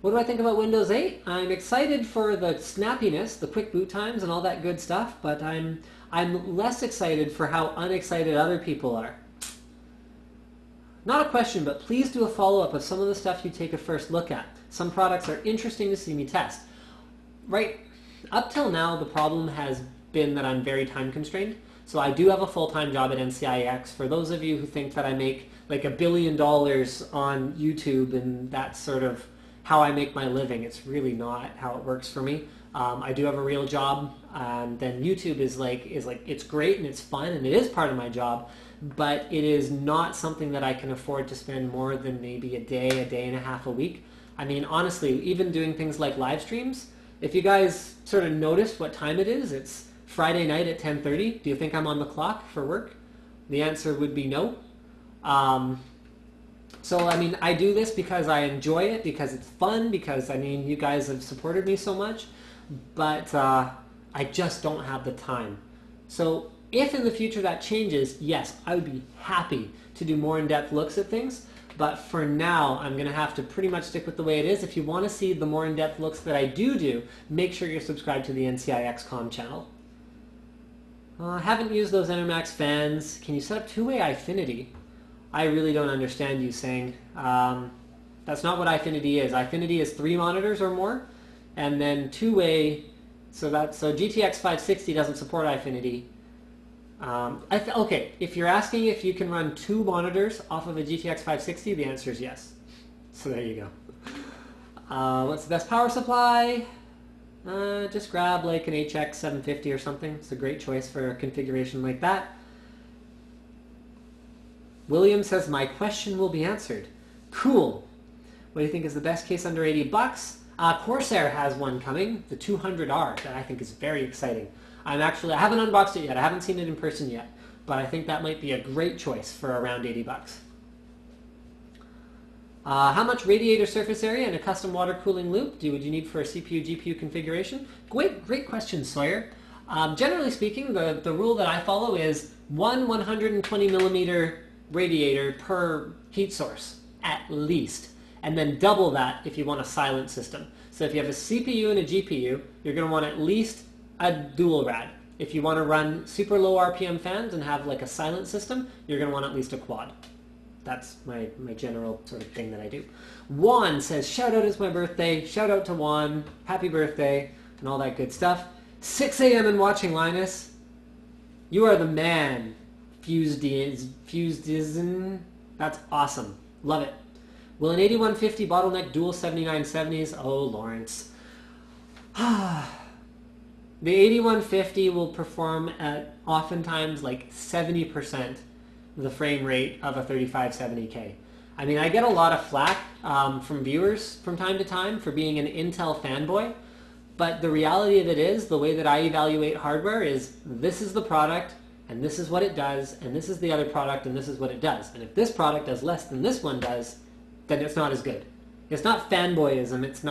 What do I think about Windows 8? I'm excited for the snappiness, the quick boot times, and all that good stuff, but I'm less excited for how unexcited other people are. Not a question, but please do a follow-up of some of the stuff you take a first look at. Some products are interesting to see me test. Right, up till now, the problem has been that I'm very time constrained. So I do have a full-time job at NCIX. For those of you who think that I make like $1 billion on YouTube and that's sort of how I make my living, it's really not how it works for me. I do have a real job, and then YouTube is like it's great and it's fun and it is part of my job, but it is not something that I can afford to spend more than maybe a day and a half a week. I mean, honestly, even doing things like live streams, if you guys sort of noticed what time it is, it's Friday night at 10:30. Do you think I'm on the clock for work? The answer would be no. So, I mean, I do this because I enjoy it, because it's fun, because, I mean, you guys have supported me so much, but I just don't have the time. So if in the future that changes, yes, I would be happy to do more in-depth looks at things. But for now, I'm going to have to pretty much stick with the way it is. If you want to see the more in-depth looks that I do, make sure you're subscribed to the NCIXCom channel. I haven't used those Enermax fans. Can you set up two-way Eyefinity? I really don't understand you saying. That's not what Eyefinity is. Eyefinity is 3 monitors or more, and then two-way. So GTX 560 doesn't support Eyefinity. Okay, if you're asking if you can run 2 monitors off of a GTX 560, the answer is yes. So there you go. What's the best power supply? Just grab like an HX 750 or something. It's a great choice for a configuration like that. William says, my question will be answered. Cool. What do you think is the best case under $80? Corsair has one coming, the 200R, that I think is very exciting. I haven't unboxed it yet. I haven't seen it in person yet, but I think that might be a great choice for around $80. How much radiator surface area and a custom water cooling loop would you need for a CPU GPU configuration? Great question, Sawyer. Generally speaking, the rule that I follow is one 120 millimeter radiator per heat source at least, and then double that if you want a silent system. So if you have a CPU and a GPU, you're going to want at least a dual rad. If you want to run super low RPM fans and have like a silent system, you're going to want at least a quad. That's my general sort of thing that I do. Juan says, shout out, it's my birthday. Shout out to Juan. Happy birthday and all that good stuff. 6 a.m. and watching Linus. You are the man. Fusedism. That's awesome. Love it. Will an 8150 bottleneck dual 7970s? Oh, Lawrence. The 8150 will perform at oftentimes like 70% the frame rate of a 3570K. I mean, I get a lot of flack from viewers from time to time for being an Intel fanboy, but the reality of it is, the way that I evaluate hardware is, this is the product, and this is what it does, and this is the other product, and this is what it does. And if this product does less than this one does, then it's not as good. It's not fanboyism, it's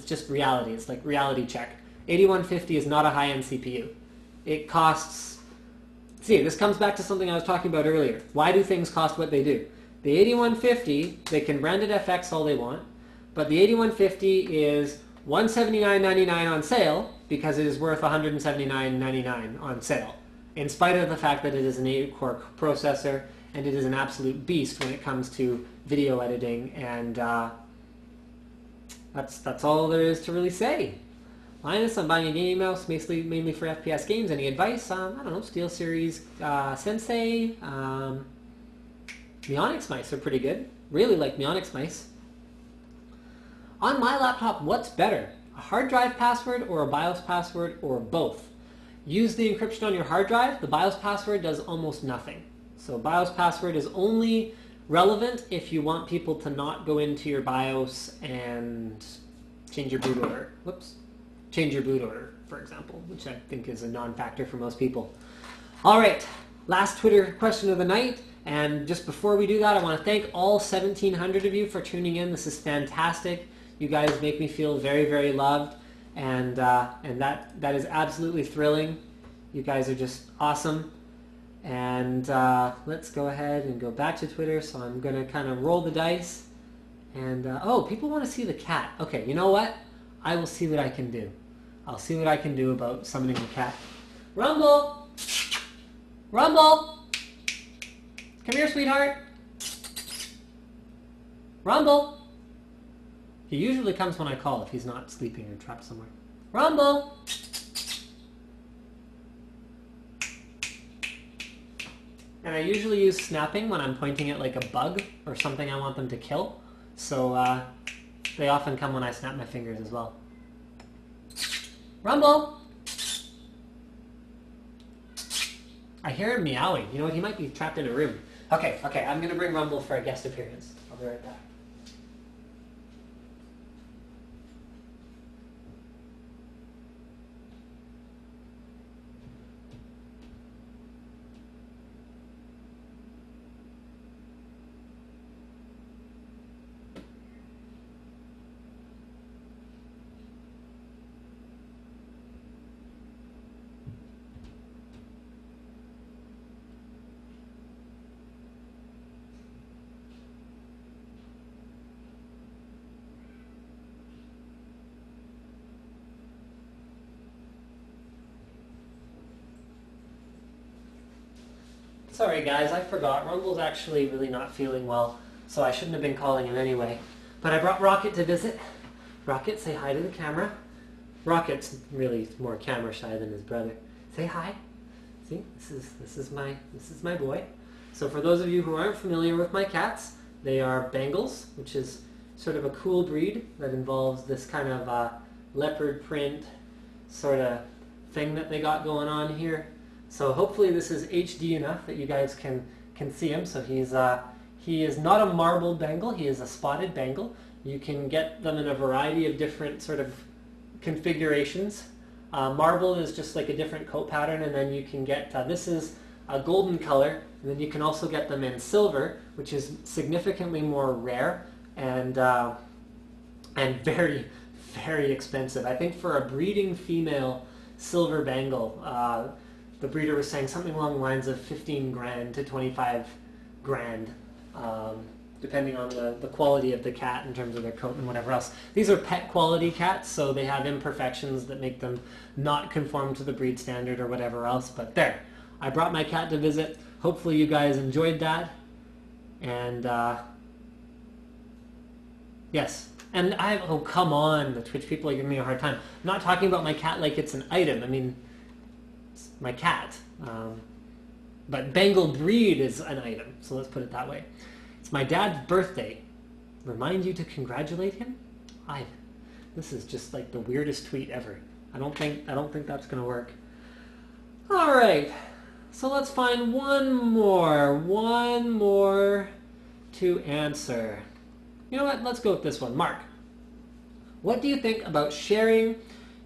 just reality. It's like reality check. 8150 is not a high-end CPU. it costs... See, this comes back to something I was talking about earlier. Why do things cost what they do? The 8150, they can brand it FX all they want, but the 8150 is $179.99 on sale because it is worth $179.99 on sale, in spite of the fact that it is an 8-core processor and it is an absolute beast when it comes to video editing, and that's all there is to really say. Linus, I'm buying a gaming mouse mainly for FPS games. Any advice? I don't know, SteelSeries Sensei. Neonix mice are pretty good. Really like Neonix mice. On my laptop, what's better? A hard drive password or a BIOS password, or both? Use the encryption on your hard drive. The BIOS password does almost nothing. So BIOS password is only relevant if you want people to not go into your BIOS and change your boot order. Whoops. Change your boot order, for example, which I think is a non-factor for most people. All right, last Twitter question of the night. And just before we do that, I want to thank all 1,700 of you for tuning in. This is fantastic. You guys make me feel very, very loved, and that is absolutely thrilling. You guys are just awesome. And let's go ahead and go back to Twitter. So I'm going to kind of roll the dice. And oh, people want to see the cat. Okay, you know what? I will see what I can do. I'll see what I can do about summoning the cat. Rumble! Rumble! Come here, sweetheart. Rumble! He usually comes when I call if he's not sleeping or trapped somewhere. Rumble! And I usually use snapping when I'm pointing at like a bug or something I want them to kill. So they often come when I snap my fingers as well. Rumble! I hear him meowing. You know what? He might be trapped in a room. Okay, I'm going to bring Rumble for a guest appearance. I'll be right back. Sorry guys, I forgot. Rumble's actually really not feeling well, so I shouldn't have been calling him anyway. But I brought Rocket to visit. Rocket, say hi to the camera. Rocket's really more camera shy than his brother. Say hi. See, this is my boy. So for those of you who aren't familiar with my cats, they are Bengals, which is sort of a cool breed that involves this kind of leopard print sort of thing that they got going on here. So hopefully this is HD enough that you guys can see him. So he is not a marbled Bengal, he is a spotted Bengal. You can get them in a variety of different sort of configurations. Marble is just like a different coat pattern, and then you can get, this is a golden color, and then you can also get them in silver, which is significantly more rare and very, very expensive. I think for a breeding female silver Bengal, the breeder was saying something along the lines of 15 grand to 25 grand, depending on the quality of the cat in terms of their coat and whatever else. These are pet quality cats, so they have imperfections that make them not conform to the breed standard or whatever else, but there. I brought my cat to visit. Hopefully you guys enjoyed that. And yes. And oh come on, the Twitch people are giving me a hard time. I'm not talking about my cat like it's an item. I mean, my cat. But Bengal breed is an item, so let's put it that way. It's my dad's birthday. Remind you to congratulate him? This is just like the weirdest tweet ever. I don't think that's gonna work. All right, so let's find one more to answer. You know what? Let's go with this one. Mark, what do you think about sharing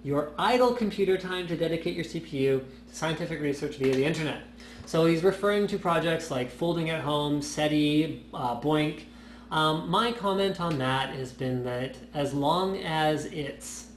your idle computer time to dedicate your CPU to scientific research via the internet? So he's referring to projects like Folding at Home, SETI, BOINC. My comment on that has been that as long as it's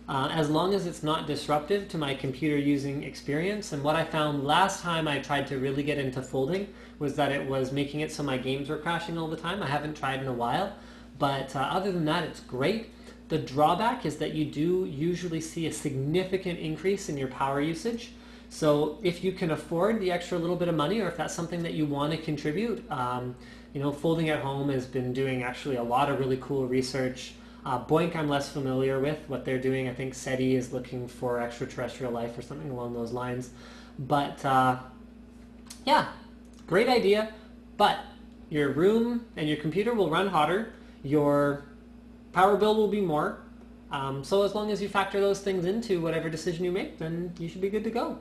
as long as it's not disruptive to my computer using experience. And what I found last time I tried to really get into folding was that it was making it so my games were crashing all the time. I haven't tried in a while, but other than that, it's great. The drawback is that you do usually see a significant increase in your power usage. So if you can afford the extra little bit of money, or if that's something that you want to contribute, Folding at Home has been doing actually a lot of really cool research. Boink I'm less familiar with what they're doing. I think SETI is looking for extraterrestrial life or something along those lines. But yeah, great idea. But your room and your computer will run hotter. Your power bill will be more. So as long as you factor those things into whatever decision you make, then you should be good to go.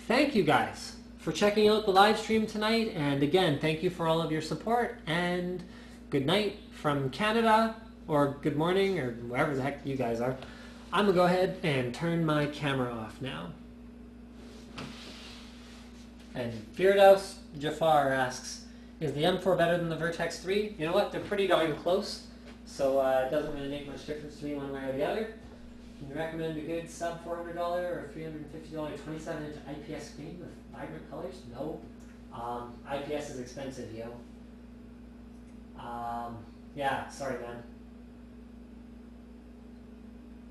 Thank you guys for checking out the live stream tonight. And again, thank you for all of your support. And good night from Canada, or good morning, or wherever the heck you guys are. I'm going to go ahead and turn my camera off now. And Firdaus Jafar asks, is the M4 better than the Vertex 3? You know what? They're pretty darn close. So it doesn't really make much difference to me one way or the other. Can you recommend a good sub $400 or $350 27-inch IPS screen with vibrant colors? No. IPS is expensive, yo. Yeah, sorry, man.